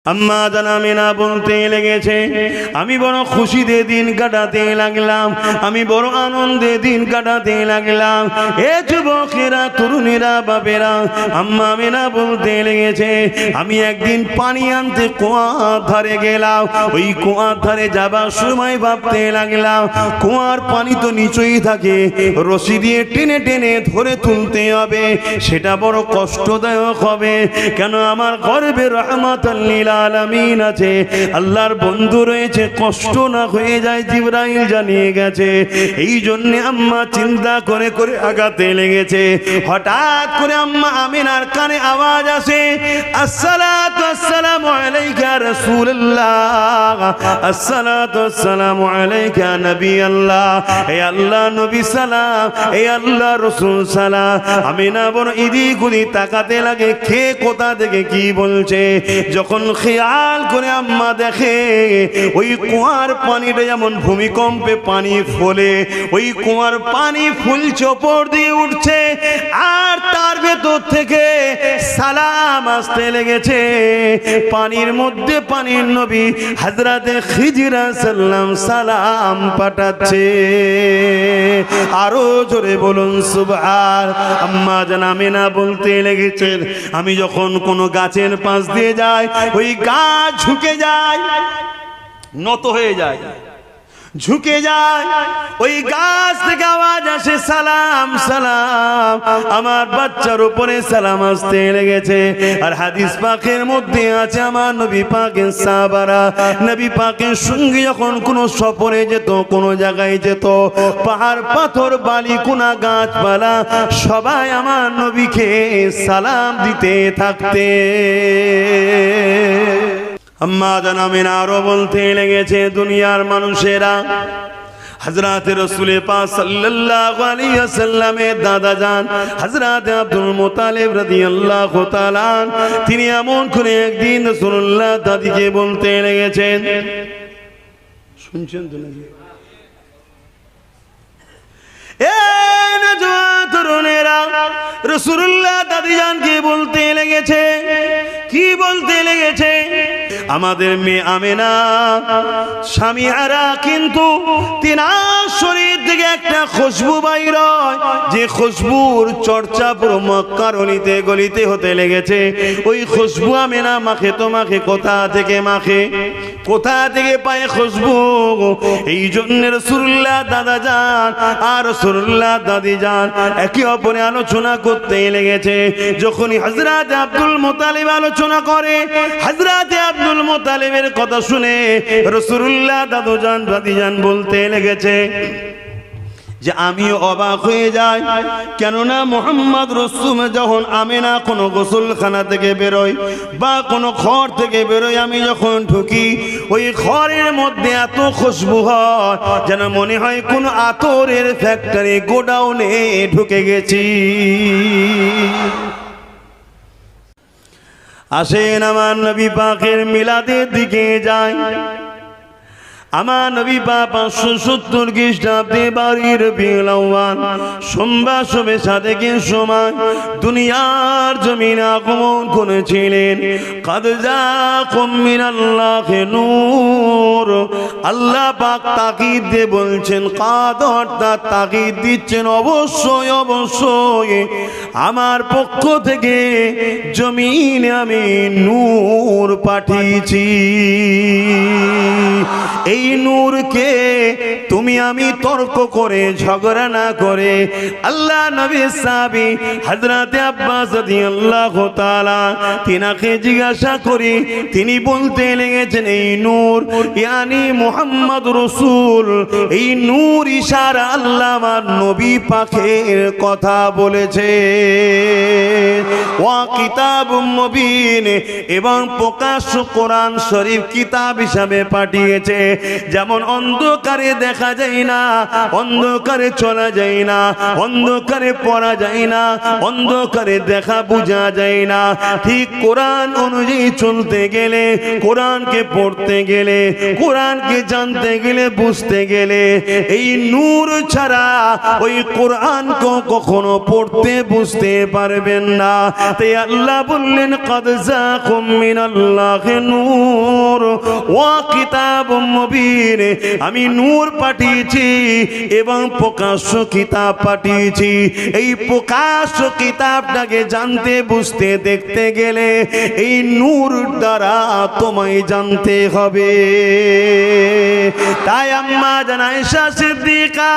আম্মা জানামিনা বলতে লেগেছে, আমি বড় খুশিতে দিন কাটাতে লাগলাম, আমি বড় আনন্দে দিন কাটাতে লাগলাম। এ যুবকেরা, তরুণীরা, বাপেরা, আম্মা আমিনা বলতে লেগেছে, আমি একদিন পানি আনতে কুয়ার ধারে গেলাম। ওই কুয়ার ধারে যাবার সময় ভাবতে লাগলাম, কুয়ার পানি তো নিচেই থাকে, রশি দিয়ে টেনে টেনে ধরে তুলতে হবে, সেটা বড় কষ্টদায়ক হবে। কেন আমার গর্বে রহমাতুল লিল আলামিন আছে, আল্লাহর বন্ধু রয়েছে, কষ্ট না হয়ে যায় জিবরাইল জানিয়ে গেছে। এই জন্য আম্মা চিন্তা করে করে আগাতে লেগেছে। হঠাৎ করে আম্মা আমিনার কানে আওয়াজ আসে, আসসালাতু আসসালামু আলাইকা রাসূলুল্লাহ, আসসালাতু আসসালামু আলাইকা নবী আল্লাহ। হে আল্লাহ নবী সালাম, হে আল্লাহ রাসূল সালাম। আমিনা বড় এদিক ওদিক তাকাতে লাগে, কে কোথা থেকে কি বলছে। যখন খেয়াল করে আম্মা দেখে, ওই কুয়ার পানিটা যেমন ভূমিকম্পে পানি ফোলে, ওই কুয়ার পানি ফুলছে, ওপর দিয়ে উঠছে, আর তার ভেতর থেকে সালাম আসতে লেগেছে। পানির মধ্যে পানির নবী হযরতে খিজির সাল্লাম সালাম পাঠাচ্ছে। আরো জোরে বলুন সুবহান। আম্মা জান আমিনা বলতে লেগেছেন, আমি যখন কোনো গাছের পাশ দিয়ে যাই, ওই গাছ ঝুঁকে যায়, নত হয়ে যায়, ঝুঁকে যায়, ওই গাছ থেকে আওয়াজ আসে, সালাম সালাম। আমার বাচ্চার উপরে সালাম আসতে লেগেছে। আর হাদিস পাকের মধ্যে আছে, আমার নবী পাকের সাহাবারা নবী পাকের সঙ্গে যখন কোনো সফরে যেত, কোনো জায়গায় যেত, পাহাড় পাথর বালি কোনা গাছপালা সবাই আমার নবীকে সালাম দিতে থাকতে। আম্মা জান আমিনা আরো বলতে লেগেছে, দুনিয়ার মানুষেরা হযরত রাসূল পাক সাল্লাল্লাহু আলাইহি ওয়াসাল্লামের দাদা জান হযরত আব্দুল মুত্তালিব রাদিয়াল্লাহু তাআলা, তিনি এমন করে একদিন রাসূলুল্লাহ দাদিকে বলতে লেগেছেন, শুনছেন তো নাকি? তরুণেরা, রাসূলুল্লাহ দাদি জানকে বলতে লেগেছে, কি বলতে লেগেছে, আমাদের মেয়ে আমেনা স্বামী হারা, কিন্তু তিনার শরীর থেকে একটা খুশবু বাইর হয়, যে খুশবুর চর্চা পুরো মক্কার অলিতে গলিতে হতে লেগেছে। ওই খুশবু আমেনা মাখে তো মাখে, কোথা থেকে মাখে, কোথা থেকে পায় খুশবু। এই জন্য রাসূলুল্লাহ দাদা জান আর রাসূলুল্লাহ দাদি জান একে অপরে আলোচনা করতে লেগেছে। যখনই হযরত আব্দুল মুত্তালিব আলোচনা করে, হযরত আব্দুল মুত্তালিবের কথা শুনে রাসূলুল্লাহ দাদু জান দাদি জান বলতে লেগেছে যে আমিও অবাক হয়ে যাই, কেননা মুহাম্মদ রাসূল যখন আমিনা কোনো গোসলখানা থেকে বেরোয় বা কোনো ঘর থেকে বেরোয়, আমি যখন ঢুকি, ওই ঘরের মধ্যে এত খুশবু হয় যেন মনে হয় কোন আতরের ফ্যাক্টরি গোডাউনে ঢুকে গেছি। আসেন আমার নবী পাকের মিলাদের দিকে যায়। আমার নবী পাক 570 খ্রিস্টাব্দে 12 রবিউল আউয়াল সোমবার শবে সাদেকের সময় দুনিয়ার জমিনে আগমন করেছিলেন। কাদ জাকুম মিনাল্লাহি নূর, আল্লাহ পাক তাকিদ দিয়ে বলছেন, কাদ অর্থাৎ তাকিদ দিচ্ছেন, অবশ্যই অবশ্যই আমার পক্ষ থেকে জমিনে আমি নূর পাঠিয়েছি। এই নূরকে তুমি আমি তর্ক করে ঝগড়া না করে, আল্লাহ নবী সাহাবী হযরত আব্বাস রাদিয়াল্লাহু তাআলা তিনাকে জিজ্ঞাসা করি, তিনি বলতে লেগেছেন, এই নূর ইয়ানি মুহাম্মদ রাসূল, এই নূর ইশারা আল্লাহ আমার নবী পাকের কথা বলেছে। ওয়া কিতাবুম মুবিন, এবং প্রকাশ্য কোরআন শরীফ কিতাব হিসাবে পাঠিয়েছে। যেমন অন্ধকারে দেখা যায় না, অন্ধকারে চলা যায় না, অন্ধকারে পড়া যায় না, অন্ধকারে দেখা বোঝা যায় না, ঠিক কোরআন অনুযায়ী চলতে গেলে, কোরআনকে পড়তে গেলে, কোরআনকে জানতে গেলে, বুঝতে গেলে এই নূর ছাড়া ওই কোরআনকে কখনো পড়তে বুঝতে পারবেন না। তাই আল্লাহ বললেন قد جاءكم من الله নূর ওয়া কিতাবুম মুবিন, আমি নূর পাঠিয়েছি এবং প্রকাশ্য কিতাব পাঠিয়েছি। এই প্রকাশ্য কিতাবটাকে জানতে বুঝতে দেখতে গেলে এই নূর দ্বারা তোমায় জানতে হবে। তাই আম্মা জান আয়েশা সিদ্দিকা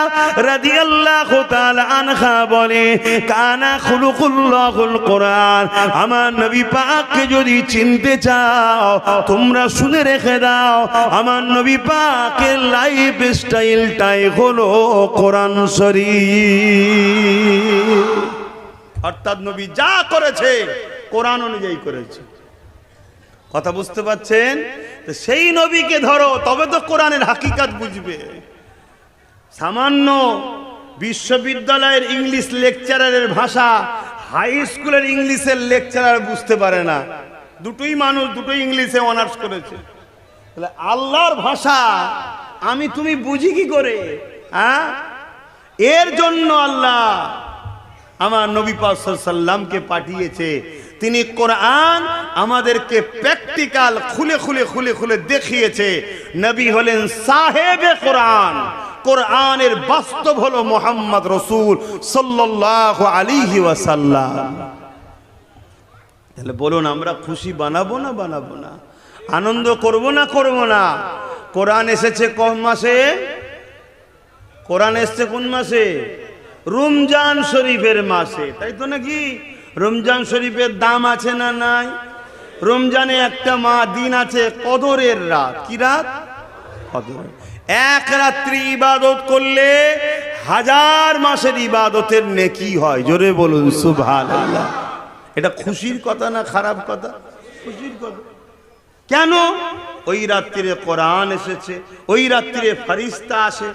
রাদিয়াল্লাহু তাআলা আনহা বলে কানা খুলুকুল্লাহুল কোরআন, আমার নবী পাককে যদি চিনতে চাও তোমরা শুনে রেখে দাও, আমার নবী পাকের লাইফ স্টাইলটাই হলো কোরআন শরীফ। অর্থাৎ নবী যা করেছে কোরআন অনুযায়ী করেছে। কথা বুঝতে পারছেন? সেই নবীকে ধরো, তবে তো কোরআনের হাকিকাত বুঝবে। সামান্য বিশ্ববিদ্যালয়ের ইংলিশ লেকচারারের ভাষা হাই স্কুলের ইংলিশের লেকচারার বুঝতে পারে না। দুটোই মানুষ, দুটোই ইংলিশে অনার্স করেছে। তাহলে আল্লাহর ভাষা আমি তুমি বুঝি কি করে? হ্যাঁ, এর জন্য আল্লাহ আমার নবী পাক সাল্লাল্লাহু আলাইহি সাল্লামকে পাঠিয়েছে। তিনি কোরআন আমাদেরকে প্র্যাকটিক্যাল খুলে খুলে খুলে খুলে দেখিয়েছে। নবী হলেন সাহেবে কোরআন, কোরআনের বাস্তব হলো মুহাম্মদ রাসূল সাল্লাল্লাহু আলাইহি ওয়াসাল্লাম। তাহলে বলুন, আমরা খুশি বানাবো না বানাবো না? আনন্দ করব না করব না? কোরআন এসেছে কোন মাসে? কোরআন এসেছে কোন মাসে? রমজান শরীফের মাসে, তাই তো নাকি? রমজান শরীফের দাম আছে না নাই? রমজানে একটা দিন আছে কদরের রাত। কি রাত? কদর। এক রাত্রি ইবাদত করলে 1000 মাসের ইবাদতের নেকি হয়। জোরে বলুন সুবহানাল্লাহ। এটা খুশির কথা না খারাপ কথা? খুশির কথা। কেন? ওই রাত্রিরে কোরআন এসেছে, ওই রাত্রিরে ফেরেশতা আসে।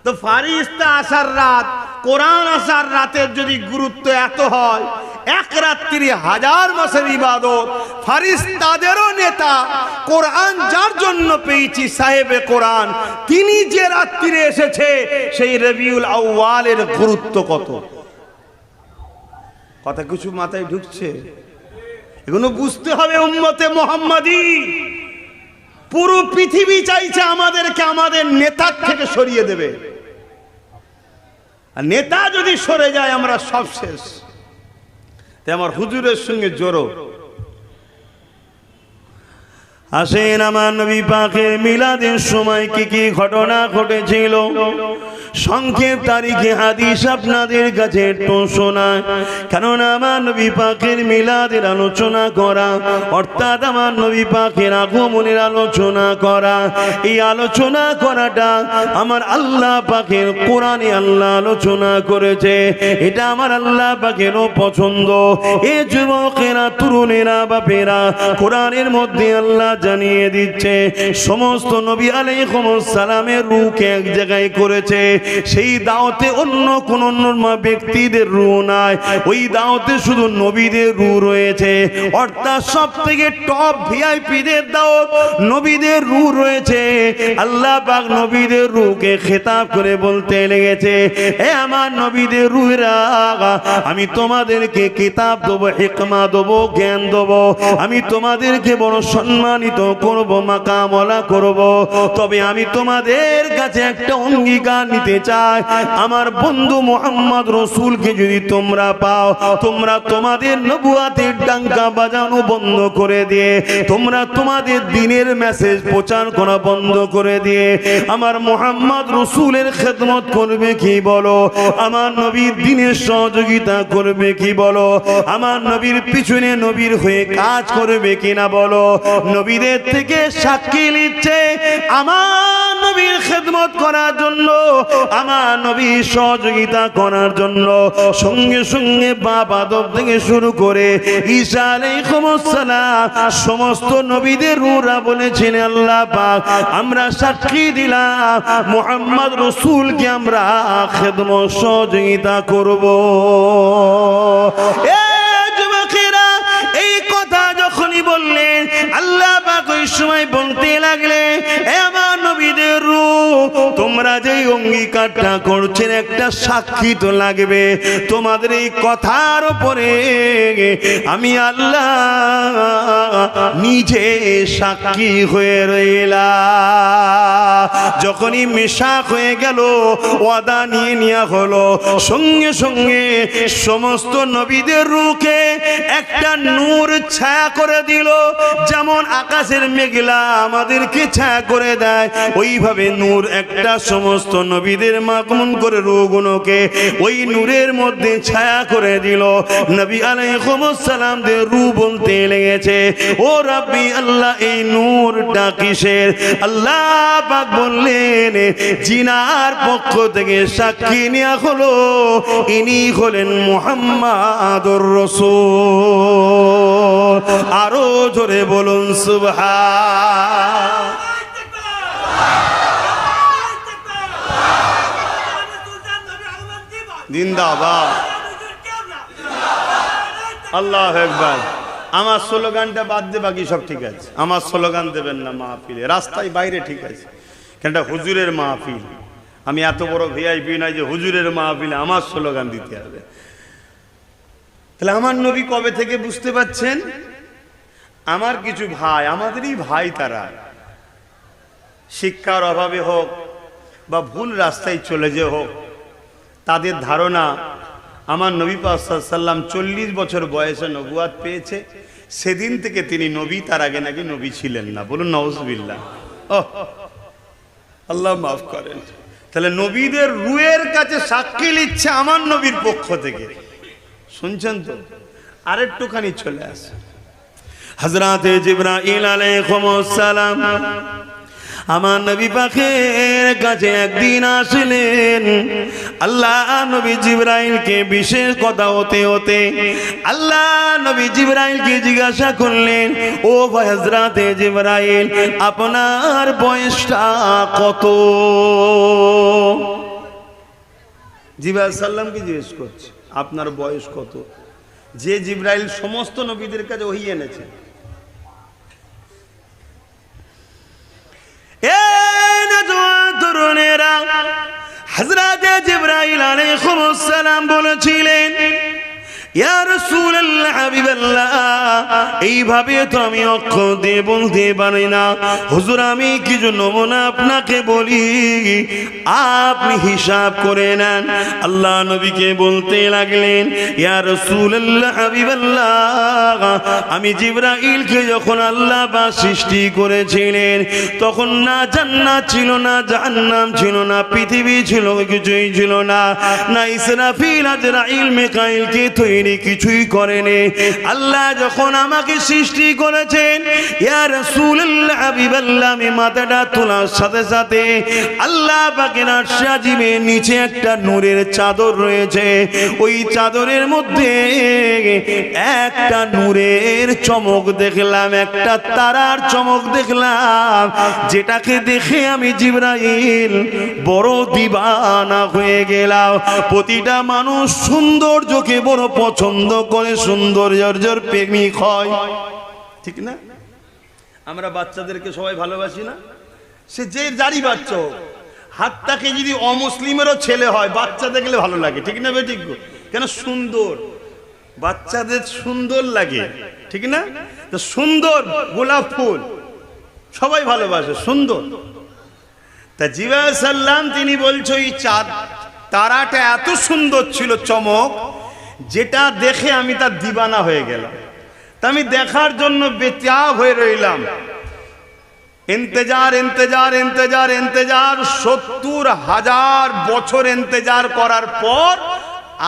তো ফেরেশতা আসার রাত, কোরআন আসার রাতের যদি গুরুত্ব এত হয়, এক রাত্রি 1000 মাসের ইবাদত, ফেরেশতাদেরও নেতা কোরআন যার জন্য পেয়েছি সাহেবে কোরআন, তিনি যে রাত্রিরে এসেছে সেই রবিউল আউয়ালের গুরুত্ব কত? কথা কিছু মাথায় ঢুকছে? এগুলো বুঝতে হবে উম্মতে মুহাম্মাদি। পুরো পৃথিবী চাইছে আমাদেরকে আমাদের নেতার থেকে সরিয়ে দেবে, আর নেতা যদি সরে যায় আমরা সব শেষ। তাই আমার হুজুরের সঙ্গে জোড়ো। আসেন আমার নবী পাকের মিলাদের সময় কি কি ঘটনা ঘটেছিল সংক্ষেপ তারিখে হাদিস আপনাদের কাছে একটু শোনায়। কারণ আমার নবী পাকের মিলাদের আলোচনা করা অর্থাৎ আমার নবী পাকের আগমনের আলোচনা করা, এই আলোচনা করাটা আমার আল্লাহ পাকের কোরআনে আল্লাহ আলোচনা করেছে। এটা আমার আল্লাহ পাকেরও পছন্দ। এ যুবকেরা, তরুণেরা, বাপেরা, কোরআনের মধ্যে আল্লাহ জানিয়ে দিচ্ছে সমস্ত নবী আলাইহিস সালামের রূহকে এক জায়গায় করেছে। সেই দাওয়াতে অন্য কোন ব্যক্তিদের রূহ নাই, ওই দাওয়াতে শুধু নবীদের রূহ রয়েছে। অর্থাৎ সব থেকে টপ ভিআইপিদের দাওয়াত নবীদের রূহ রয়েছে। আল্লাহ পাক নবীদের রূহকে খেতাব করে বলতে লেগেছে, হে আমার নবীদের রূহরা, আমি তোমাদেরকে কিতাব দেবো, হিকমা দেবো, জ্ঞান দেবো, আমি তোমাদেরকে বড় সম্মানিত করব, মাকামলা করব। তবে আমি তোমাদের কাছে একটা অঙ্গীকার নিতে চাই, আমার বন্ধু মুহাম্মদ রাসূলকে যদি তোমরা পাও, তোমরা তোমাদের নবুয়াতের ডাঙ্কা বাজানো বন্ধ করে দিয়ে, তোমরা তোমাদের দ্বীনের মেসেজ প্রচার করা বন্ধ করে দিয়ে আমার মুহাম্মদ রাসূলের খেদমত করবে কি বলো? আমার নবীর দ্বীনের সহযোগিতা করবে কি বলো? আমার নবীর পিছনে নবীর হয়ে কাজ করবে কিনা বলো? নবী নবীদের থেকে সাক্ষী নিচ্ছে আমার নবীর খেদমত করার জন্য, আমার নবীর সহযোগিতা করার জন্য। সঙ্গে সঙ্গে বাপ আদম থেকে শুরু করে ঈসা আলাইহিস সালাম সমস্ত নবীদের রূহরা বলেছেন আল্লাহ পাক আমরা সাক্ষী দিলাম মুহাম্মদ রাসূলকে আমরা খেদমত সহযোগিতা করব। এই কথা যখনই বললেন আল্লাহ পাক ওই সময় বলতে লাগলেন এ আমার নবীদের রূহ তোমরা যে অঙ্গীকারটা করছেন একটা সাক্ষী তো লাগবে, তোমাদের এই কথার উপরে আমি আল্লাহ নিজে সাক্ষী হয়ে রইলাম। যখনই মিশাক হয়ে গেল ওয়াদা নিয়ে নেওয়া হলো, সঙ্গে সঙ্গে সমস্ত নবীদের রূহকে একটা নূর ছায়া করে দিল। যেমন আকাশের মেঘলা আমাদেরকে ছায়া করে দেয়, ওইভাবে নূর একটা সমস্ত নবীদের মাকমুন করে রূহগুলোকে ওই নূরের মধ্যে ছায়া করে দিল। নবী আলাইহিস সালাম দের রূহ বলতে লেগেছে ও রাব্বি আল্লাহ এই নূরটা কিসের? আল্লাহ পাক বললেন জিনার পক্ষ থেকে সাক্ষী নেওয়া হলো ইনি হলেন মুহাম্মাদুর রাসূল। আরো জোরে বলুন সুবহান। জিন্দাবাদ আল্লাহু আকবার। আমার স্লোগানটা বাদ দিয়ে বাকি সব ঠিক আছে। আমার স্লোগান দেবেন না মাহফিলে, রাস্তায় বাইরে ঠিক আছে, কেনটা হুজুরের মাহফিল। আমি এত বড় ভিআইপি নাই যে হুজুরের মাহফিলে আমার স্লোগান দিতে হবে। তাহলে আমার নবী কবে থেকে বুঝতে পাচ্ছেন? আমার কিছু ভাই, আমাদেরই ভাই, তারা শিক্ষার অভাবে হোক বা ভুল রাস্তায় চলে যে হোক, তাদের ধারণা আমার নবী পাক সাল্লাল্লাহু আলাইহি ওয়াসাল্লাম 40 বছর বয়সে নবুয়াত পেয়েছে, সেদিন থেকে তিনি নবী, তার আগে নাকি নবী ছিলেন না। বলুন নাউজুবিল্লাহ। আল্লাহ মাফ করেন। তাহলে নবীদের রূহের কাছে সাক্ষী নিচ্ছে আমার নবীর পক্ষ থেকে। শুনছেন তো? আরেকটুখানি চলে আসে হযরতে জিবরাইল আলাইহিস সালাম আমার নবী পাকের কাছে একদিন আসলেন। আল্লাহ নবী জিবরাইলকে বিশেষ কথা হতে হতে আল্লাহ নবী জিবরাইলকে জিজ্ঞাসা করলেন ও হযরতে জিবরাইল আপনার বয়সটা কত? জিবরাইল সাল্লামকে জিজ্ঞেস করছে আপনার বয়স কত? যে জিবরাইল সমস্ত নবীদের কাছে ওহী এনেছে। তরুণেরা হযরতে জিবরাইল আলাইহিস সালাম বলেছিলেন ইয়া রাসূলুল্লাহ হাবিবাল্লাহ এইভাবে তো আমি অক্ষর দিয়ে বলতে পারি না হুজুর, আমি কিছু নমুনা আপনাকে বলি, আপনি হিসাব করে নেন। আল্লাহ নবীকে বলতে লাগলেন ইয়া রাসূলুল্লাহ হাবিবাল্লাহ আমি জিবরাইলকে যখন আল্লাহ বা সৃষ্টি করেছিলেন তখন না জান্নাত ছিল না জাহান্নাম ছিল না পৃথিবী ছিল কিছুই ছিল না, না ইসরাফিল আজরাইল মিকাইলকে তৈরি কিছুই করেনি। আল্লাহ যখন আমাকে সৃষ্টি করেছেন ইয়া রাসূলুল্লাহ হাবিবাল্লাহ আমি মাথাটা তোলার সাথে সাথে আল্লাহ পাকের আরশ আজিমের নিচে একটা নূরের চাদর রয়েছে, ওই চাদরের মধ্যে একটা নূরের চমক দেখলাম, একটা তারার চমক দেখলাম, যেটাকে দেখে আমি জিবরাইল বড় দিবানা হয়ে গেলাম। প্রতিটা মানুষ সৌন্দর্যকে বড় পছন্দ করে, সৌন্দর্যের প্রেমিক হয়, ঠিক না? আমরা বাচ্চাদেরকে সবাই ভালোবাসি না? সে যে যারই বাচ্চা হোক, হাতটাকে যদি অমুসলিমেরও ছেলে হয় বাচ্চা দেখলে ভালো লাগে, ঠিক না বেঠিক? কেন? সুন্দর, বাচ্চাদের সুন্দর লাগে, ঠিক না? তো সুন্দর গোলাপ ফুল সবাই ভালোবাসে, সুন্দর। তা জিবরাইল সাল্লাম তিনি বলছে এই চাঁদ তারাটা এত সুন্দর ছিল চমক, যেটা দেখে আমি তার দিবানা হয়ে গেলাম। তা আমি দেখার জন্য বেতাব হয়ে রইলাম। ইন্তজার ইন্তজার ইন্তজার ইন্তজার ৭০,০০০ বছর ইন্তজার করার পর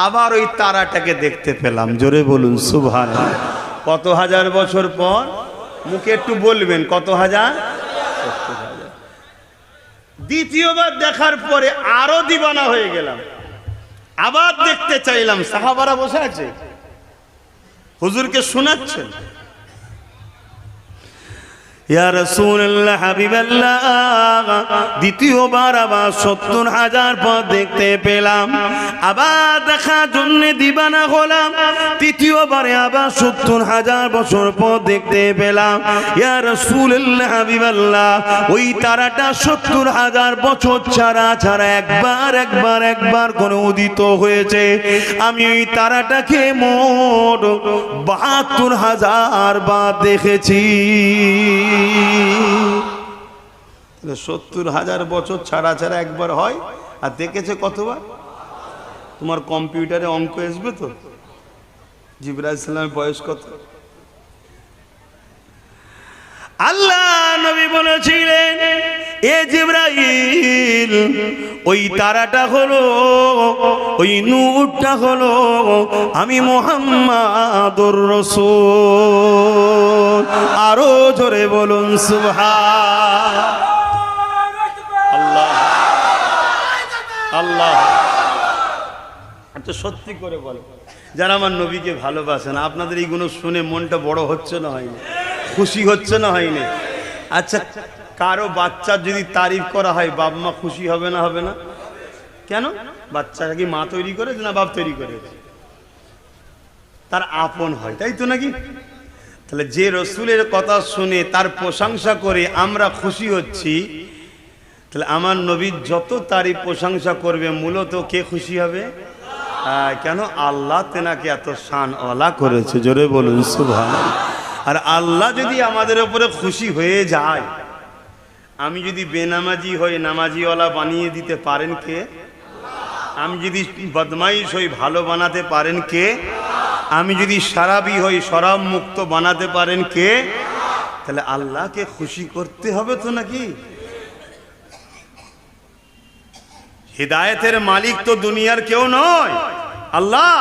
আবার ওই তারাটাকে দেখতে পেলাম। জোরে বলুন সুবহানাল্লাহ। কত হাজার বছর পর? মুখে একটু বলবেন কত হাজার? 70,000। দ্বিতীয়বার দেখার পরে আরো দিবানা হয়ে গেলাম, আবার দেখতে চাইলাম। সাহাবারা বসে আছে, হুজুরকে শোনাচ্ছেন, ইয়া রাসূলুল্লাহ হাবিবাল্লাহ, দ্বিতীয়বার আবার 70,000 পথ দেখতে পেলাম, আবার দেখার জন্য দিবানা হলাম। তৃতীয়বারে আবার 70,000 বছর পথ দেখতে পেলাম। ইয়া রাসূলুল্লাহ হাবিবাল্লাহ, ওই তারাটা 70,000 বছর ছাড়া ছাড়া একবার করে উদিত হয়েছে। আমি ওই তারাটাকে মোট 72,000 বার দেখেছি। 70,000 বছর ছাড়া ছাড়া একবার হয়, আর দেখেছে কতবার? তোমার কম্পিউটারে অঙ্ক আসবে তো, জিবরাইল সালামের বয়স কত? আল্লাহ নবী বলেছিলেন, এ জিবরাইল, ওই তারাটা হলো, ওই নূরটা হলো আমি মুহাম্মাদুর রাসূল। আরো জোরে বলুন সুবহান আল্লাহ আল্লাহ। আচ্ছা সত্যি করে বলো, যারা আমার নবীকে ভালোবাসেন, আপনাদের এইগুলো শুনে মনটা বড় হচ্ছে না হয়নি? খুশি হচ্ছে না হয়নি? আচ্ছা, কারো বাচ্চার যদি তারিফ করা হয়, বাপ মা খুশি হবে না? হবে না? কেন? বাচ্চাটা কি মা তৈরি করেছে না বাপ তৈরি করেছে? তার আপন হয়, তাই তো নাকি? তাহলে যে রসুলের কথা শুনে তার প্রশংসা করে আমরা খুশি হচ্ছি, তাহলে আমার নবীর যত তারিফ প্রশংসা করবে, মূলত কে খুশি হবে? কেন? আল্লাহ তেনাকে এত শানওয়ালা করেছে। জোরে বলুন সুবহানাল্লাহ। আর আল্লাহ যদি আমাদের উপরে খুশি হয়ে যায়, আমি যদি বেনামাজি হই নামাজিওয়ালা বানিয়ে দিতে পারেন কে? আমি যদি বদমাইশ হই ভালো বানাতে পারেন কে? আমি যদি শরাবি হই শরাব মুক্ত বানাতে পারেন কে? তাহলে আল্লাহকে খুশি করতে হবে তো নাকি? হিদায়াতের মালিক তো দুনিয়ার কেউ নয়, আল্লাহ।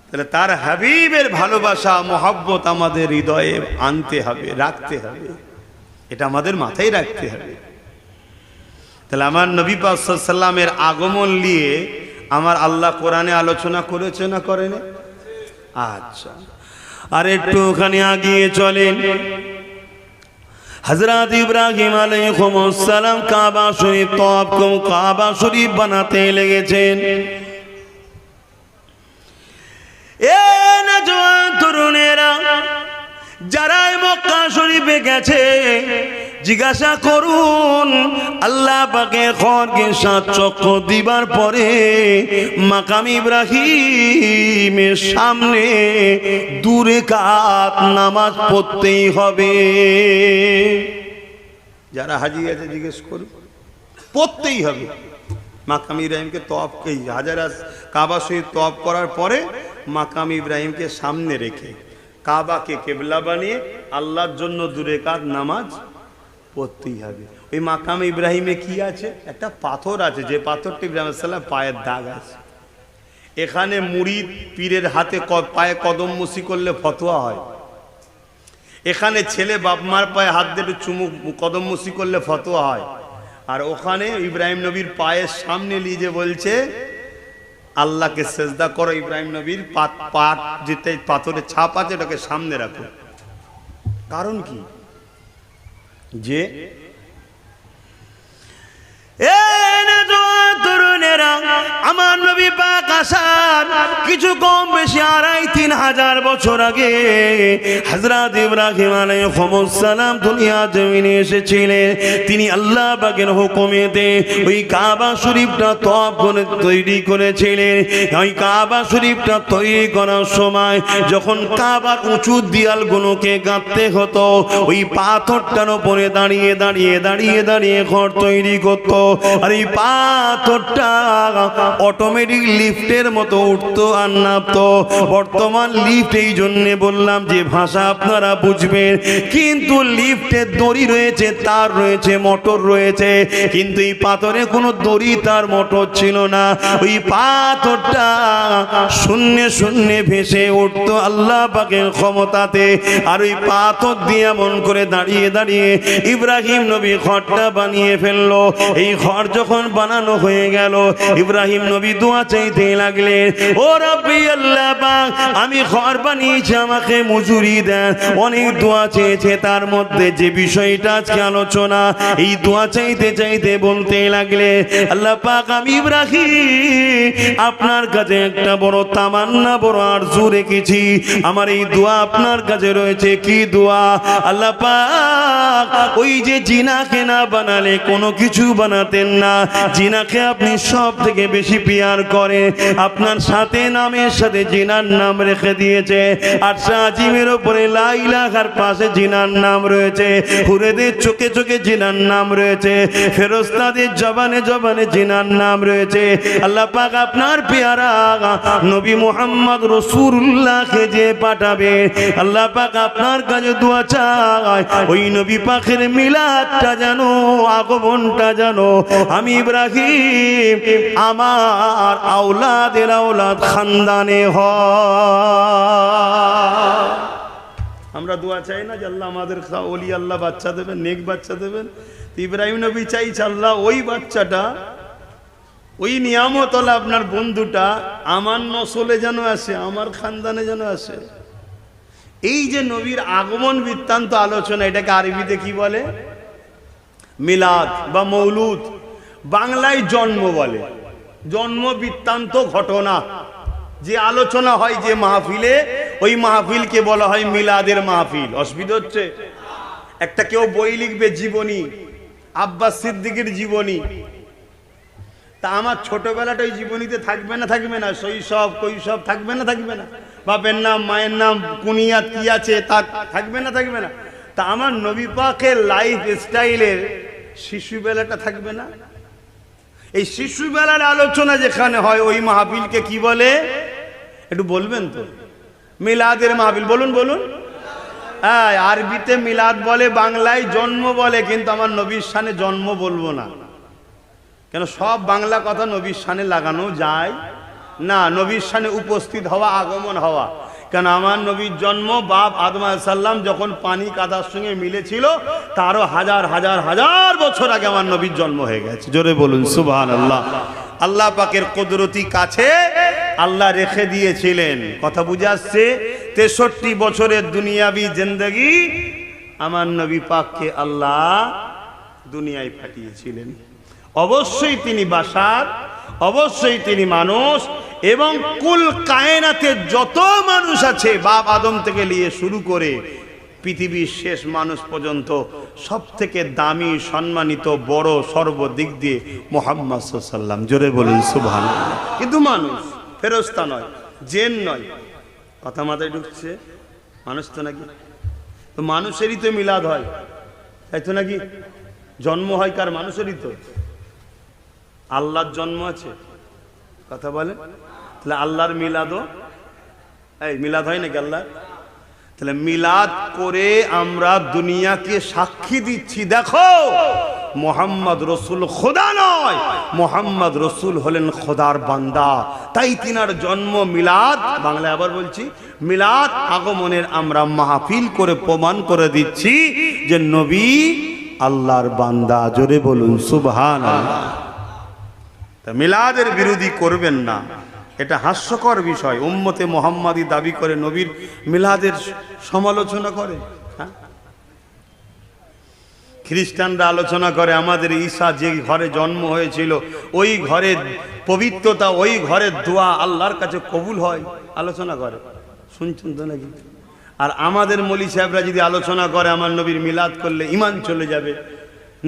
তাহলে তার হাবিবের ভালোবাসা মোহাব্বত আমাদের হৃদয়ে আনতে হবে, রাখতে হবে, এটা আমাদের মাথায় রাখতে হবে। তাহলে আমার নবী পাক সাল্লাল্লাহু আলাইহি ওয়াসাল্লামের আগমন নিয়ে আমার আল্লাহ কোরআনে আলোচনা করেছে না করেন? আচ্ছা, আর একটুখানি আগিয়ে চলেন। হযরত ইব্রাহিম আলাইহিস সালাম কাবা শরীফ তওয়াফ করে কাবা শরীফ বানাতে লেগেছেন। এ নওজোয়ান তরুণেরা যারা মক্কা শরীফে গেছে, জিজ্ঞাসা করুন, আল্লাহ পাকের খড়গে 7 চক্র দিবার পরে মাকাম ইব্রাহিমের সামনে 2 রাকাত নামাজ পড়তেই হবে। যারা হাজি আছে জিজ্ঞেস করুন, পড়তেই হবে। মাকাম ইব্রাহিমকে তওয়াফ কাবা শরীফ তওয়াফ করার পরে মাকাম ইব্রাহিমকে সামনে রেখে কাবাকে কেবলা বানিয়ে আল্লাহর জন্য 2 রাকাত নামাজ পড়তেই হবে। ওই মাকাম ইব্রাহিমে কি আছে? একটা পাথর আছে, যে পাথরটি ইব্রাহিম আলাইহিস সালাম পায়ের দাগ আছে। এখানে মুরিদ পীরের হাতে পায়ে কদম মুসি করলে ফতোয়া হয়। এখানে ছেলে বাপ মার পায়ে হাত দিয়ে চুমু কদম মুসি করলে ফতোয়া হয়। আর ওখানে ইব্রাহিম নবীর পায়ের সামনে নিয়ে যে বলছে আল্লাহকে সেজদা করো, ইব্রাহিম নবীর পাট যেতে পাথরের ছাপ আছে ওটাকে সামনে রাখো। কারণ কি? যে তরুণেরা আমার নবী পাক আসার কিছু কম বেশি 2500-3000 বছর আগে হযরত ইব্রাহিম আলাইহিস সালাম দুনিয়া জমিনে এসেছিলেন। তিনি আল্লাহ পাকের হুকুমেতে ওই কাবা শরীফটা তওয়াফ করে তৈরি করেছিলেন। ওই কাবা শরীফটা তৈরি করার সময় যখন কাবার উঁচু দেয়ালগুলোকে গাঁথতে হতো, ওই পাথরটার উপরে দাঁড়িয়ে দাঁড়িয়ে দাঁড়িয়ে দাঁড়িয়ে ঘর তৈরি করতো। আর এই পাথরটা অটোমেটিক লিফটের মতো উঠতো আর নামতো। বর্তমান লিফট এই জন্যে বললাম যে ভাষা আপনারা বুঝবেন, কিন্তু লিফটের দড়ি রয়েছে, তার রয়েছে, মোটর রয়েছে, কিন্তু এই পাথরে কোনো দড়ি তার মোটর ছিল না। ওই পাথরটা শূন্যে শূন্যে ভেসে উঠতো আল্লাহ পাকের ক্ষমতাতে। আর ওই পাথর দিয়ে এমন করে দাঁড়িয়ে দাঁড়িয়ে ইব্রাহিম নবী ঘরটা বানিয়ে ফেললো। এই ঘর যখন বানানো হয়ে গেল, ইব্রাহিম নবী দোয়া চাইতে লাগলেন, ও রাব্বি আল্লাহ পাক, আমি ঘর বানিয়েছি, আমাকে মজুরি দেন। অনেক দোয়া চেয়েছে, তার মধ্যে যে বিষয়টা আজকে আলোচনা, এই দোয়া চাইতে চাইতে বলতে লাগলে, আল্লাহ পাক, আমি ইব্রাহিম আপনার কাছে একটা বড় তামান্না, বড় আরজু রেখেছি। আমার এই দোয়া আপনার কাছে রয়েছে। কি দোয়া? আল্লাহ পাক, ওই যে জিনাকে না বানালে কোনো কিছু বানাতেন না, জিনাকে আপনি সব থেকে বেশি পিয়ার করে, আপনার সাথে নামের সাথে জিনার নাম রেখে দিয়েছে। আর আজিমের উপরে লা ইলাহার পাশে জিনার নাম রয়েছে, হুরেদের চোখে চোখে জিনার নাম রয়েছে, ফেরেশতাদের জবানে জবানে জিনার নাম রয়েছে। আল্লাহ পাক আপনার পেয়ারা নবী মুহাম্মদ রাসূলুল্লাহকে যে পাঠাবে, আল্লাহ পাক আপনার কাছে দোয়া চায়, ওই নবী পাকের মিলাদটা জানো, আগমনটা জানো, আমি ইব্রাহিম আমার আওলাদের আওলাদ খানদানে হয়। আমরা দোয়া চাই না যে আল্লাহ আমাদের ওলি আল্লাহ বাচ্চা দেবেন, নেক বাচ্চা দেবেন। ইব্রাহিম নবী চাইছে আল্লাহ ওই বাচ্চাটা, ওই নিয়ামত হলো আপনার বন্ধুটা আমার নসলে যেন আসে, আমার খানদানে যেন আসে। এই যে নবীর আগমন বৃত্তান্ত আলোচনা, এটাকে আরবিতে কি বলে? মিলাদ বা মৌলুদ। বাংলায় জন্ম বলে। জন্ম বৃত্তান্ত ঘটনা যে আলোচনা হয় যে মাহফিলে, ওই মাহফিলকে বলা হয় মিলাদের মাহফিল। অসুবিধা হচ্ছে? একটা কেউ বই লিখবে জীবনী, আব্বাস সিদ্দিকের জীবনী, তা আমার ছোটবেলাটা ওই জীবনীতে থাকবে না? থাকবে না? শৈশব কৈশব থাকবে না? থাকবে না? বাপের নাম মায়ের নাম কুনিয়াত কি আছে তা থাকবে না? থাকবে না? তা আমার নবী পাকের লাইফ স্টাইলের শিশুবেলাটা থাকবে না? এই শিশুবেলার আলোচনা যেখানে হয়, ওই মাহফিলকে কি বলে একটু বলবেন তো? মিলাদের মাহফিল। বলুন বলুন। হ্যাঁ, আরবিতে মিলাদ বলে, বাংলায় জন্ম বলে, কিন্তু আমার নবীর শানে জন্ম বলবো না। কেন? সব বাংলা কথা নবীর শানে লাগানো যায় না। নবীর শানে উপস্থিত হওয়া, আগমন হওয়া। কেন? আমার নবীর জন্ম বাপ আদম আলাইহিস সালাম যখন পানি কাদার সঙ্গে মিলেছিল, তারও হাজার হাজার হাজার বছর আগে আমার নবীর জন্ম হয়ে গেছে। জোরে বলুন সুবহানাল্লাহ। আল্লাহ পাকের কুদরতি কাছে আল্লাহ রেখে দিয়েছিলেন। কথা বুঝে আসছে? 63 বছরের দুনিয়াবি জিন্দেগি আমার নবী পাককে আল্লাহ দুনিয়ায় পাঠিয়েছিলেন। অবশ্যই তিনি বাশার, অবশ্যই তিনি মানুষ, এবং কুল কায়নাতে যত মানুষ আছে, বাপ আদম থেকে নিয়ে শুরু করে পৃথিবীর শেষ মানুষ পর্যন্ত, সব থেকে দামি, সম্মানিত, বড় সর্বদিক দিয়ে মুহাম্মদ সাল্লাল্লাহু আলাইহি ওয়াসাল্লাম। জোরে বলুন সুবহানাল্লাহ। কিন্তু মানুষ, ফেরেশতা নয়, জিন নয়। কথা মাথায় ঢুকছে? মানুষ তো নাকি? তো মানুষেরই তো মিলাদ হয়, তাই তো নাকি? জন্ম হয় কার? মানুষেরই তো। আল্লাহর জন্ম আছে? কথা বলে? তাহলে আল্লাহর মিলাদও এই মিলাদ হয় নাকি আল্লাহ? তাহলে মিলাদ করে আমরা দুনিয়াকে সাক্ষী দিচ্ছি, দেখো মোহাম্মদ রসুল খোদা নয়, মোহাম্মদ রসুল হলেন খোদার বান্দা। তাই তিনার জন্ম মিলাদ, বাংলায় আবার বলছি মিলাদ আগমনের আমরা মাহফিল করে প্রমাণ করে দিচ্ছি যে নবী আল্লাহর বান্দা। জোরে বলুন সুবহানাল্লাহ। তা মিলাদের বিরোধী করবেন না, এটা হাস্যকর বিষয়। উম্মতে মুহাম্মাদি দাবি করে নবীর মিলাদের সমালোচনা করে। খ্রিস্টানরা আলোচনা করে আমাদের ঈসা যে ঘরে জন্ম হয়েছিল, ওই ঘরের পবিত্রতা, ওই ঘরের দোয়া আল্লাহর কাছে কবুল হয়, আলোচনা করে। শুনছেন তো নাকি? আর আমাদের মৌলী সাহেবরা যদি আলোচনা করে আমার নবীর মিলাদ করলে ঈমান চলে যাবে,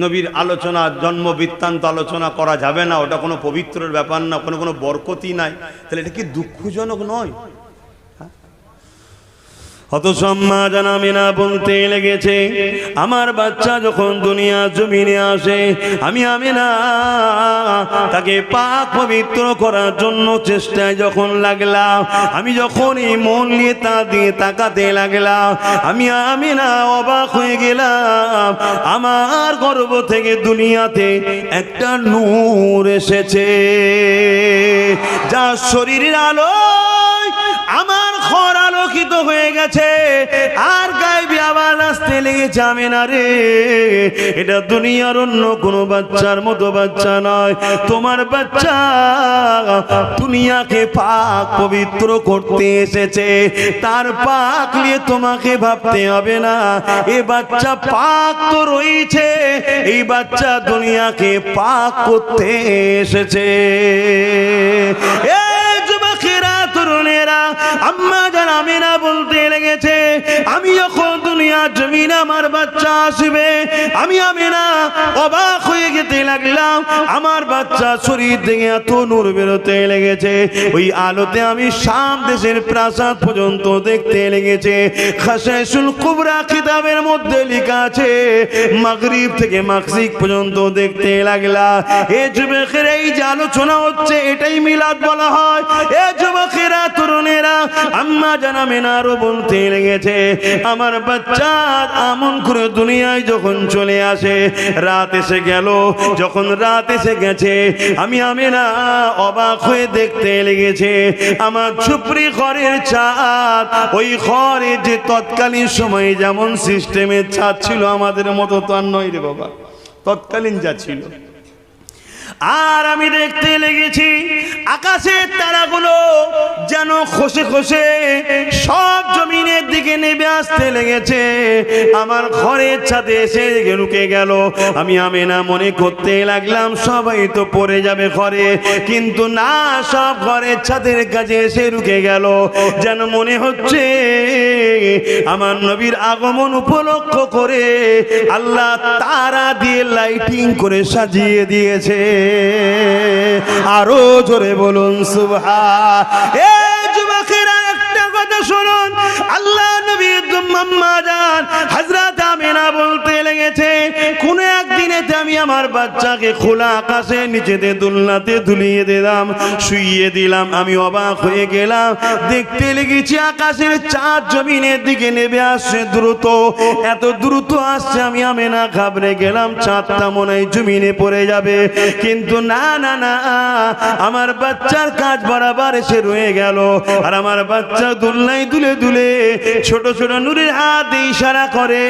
নবীর আলোচনা, জন্ম বৃত্তান্ত আলোচনা করা যাবে না, ওটা কোনো পবিত্রের ব্যাপার না, কোনো বরকতি নাই, তাহলে এটা কি দুঃখজনক নয়? অথচ আম্মা জান আমিনা বলতে লেগেছে, আমার বাচ্চা যখন দুনিয়া জমিনে আসে, আমি আমিনা তাকে পাক পবিত্র করার জন্য চেষ্টায় যখন লাগলাম, আমি যখন এই মন নিয়ে তা দিয়ে তাকাতে লাগলাম, আমি আমিনা অবাক হয়ে গেলাম। আমার গর্ভ থেকে দুনিয়াতে একটা নূর এসেছে, যা শরীরের আলো আমার ঘর আলোকিত হয়ে গেছে। আর গায়েবী আওয়াজ আসতে লেগেছে, আমিনা রে, এটা দুনিয়ার অন্য কোনো বাচ্চার মতো বাচ্চা নয়, তোমার বাচ্চা দুনিয়াকে পাক পবিত্র করতে এসেছে। তার পাক নিয়ে তোমাকে ভাবতে হবে না, এই বাচ্চা পাক তো রয়েছে, এই বাচ্চা দুনিয়াকে পাক করতে এসেছে। তরুণেরা, আম্মা জান আমিনা বলতে লেগেছে, আমি যখন দুনিয়ার জমিনে আমার বাচ্চা আসবে, আমি আমিনা অবাক হয়ে যেতে লাগলাম। আমার বাচ্চা শরীর থেকে এত নূর বেরোতে লেগেছে, ওই আলোতে আমি শাম দেশের প্রাসাদ পর্যন্ত দেখতে লেগেছে। খাসাইসুল কুবরা কিতাবের মধ্যে লেখা আছে, মাগরিব থেকে মাগরিব পর্যন্ত দেখতে লাগলাম। এ যুবকের এই যে আলোচনা হচ্ছে, এটাই মিলাদ বলা হয়। এ যুবকেরা, তরুণেরা, আম্মা জান আমিনারও বলতে লেগেছে, আমার বাচ্চা আমন করে দুনিয়ায় যখন চলে আসে, রাত এসে গেল, যখন রাত এসে গেছে, আমি আমিনা অবাক হয়ে দেখতে লেগেছে, আমার ঝুপড়ি ঘরের ছাদ, ওই ঘরে যে তৎকালীন সময়ে যেমন সিস্টেমের ছাদ ছিল, আমাদের মতো তো আর নয় রে বাবা, তৎকালীন যা ছিল। আর আমি দেখতে লেগেছি আকাশের তারাগুলো যেন খসে খসে সব জমিনের দিকে নেমে আসতে লেগেছে, আমার ঘরের ছাদে এসে লুকে গেল। আমি আমিনা মনে করতে লাগলাম সবাই তো পড়ে যাবে ঘরে, কিন্তু না, সব ঘরের ছাদের কাছে এসে রুকে গেল। যেন মনে হচ্ছে আমার নবীর আগমন উপলক্ষ করে আল্লাহ তারা দিয়ে লাইটিং করে সাজিয়ে দিয়েছে। আরো জোরে বলুন সুবহান। এই যুবকেরা, একটা কথা শুনুন, আল্লাহ নবী আম্মা জান হযরত আমিনা বলতে লেগেছে, কোন একদিনেতে আমি আমার বাচ্চাকে খোলা আকাশের নিচেতে দুলনাতে দুলিয়ে দিলাম, শুইয়ে দিলাম। আমি অবাক হয়ে গেলাম, দেখতে লেগেছি আকাশের চাঁদ জমিনের দিকে নেমে আসছে দ্রুত, এত দ্রুত আসছে, আমি আমিনা ঘাবড়ে গেলাম, চাঁদটা মনে হয় জমিনে পড়ে যাবে। কিন্তু না না না, আমার বাচ্চার কাজ বরাবর এসে রয়ে গেল। আর আমার বাচ্চা দুলনায় দুলে দুলে ছোট ছোট নূরের হাত ইশারা করে,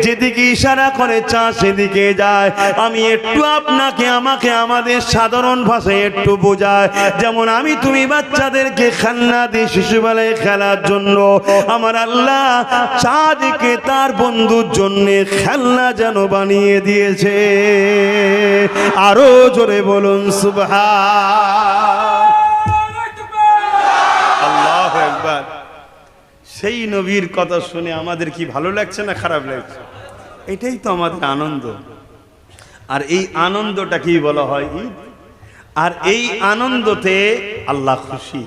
যেদিকে ইশারা করে চাঁদ সেদিকে যায়। আমি একটু আপনাকে আমাকে আমাদের সাধারণ ভাষায় একটু বোঝায়, যেমন আমি তুমি বাচ্চাদেরকে খেলনা দিই শিশুবেলায় খেলার জন্য, আমার আল্লাহ চাঁদকে তার বন্ধুর জন্য খেলনা যেন বানিয়ে দিয়েছে। আরো জোরে বলুন সুবহান। আল্লাহু আকবার। সেই নবীর কথা শুনে আমাদের কি ভালো লাগছে না খারাপ লাগছে? এটাই তো আমাদের আনন্দ। আর এই আনন্দটা কি বলা হয়? ঈদ। আর এই আনন্দতে আল্লাহ খুশি,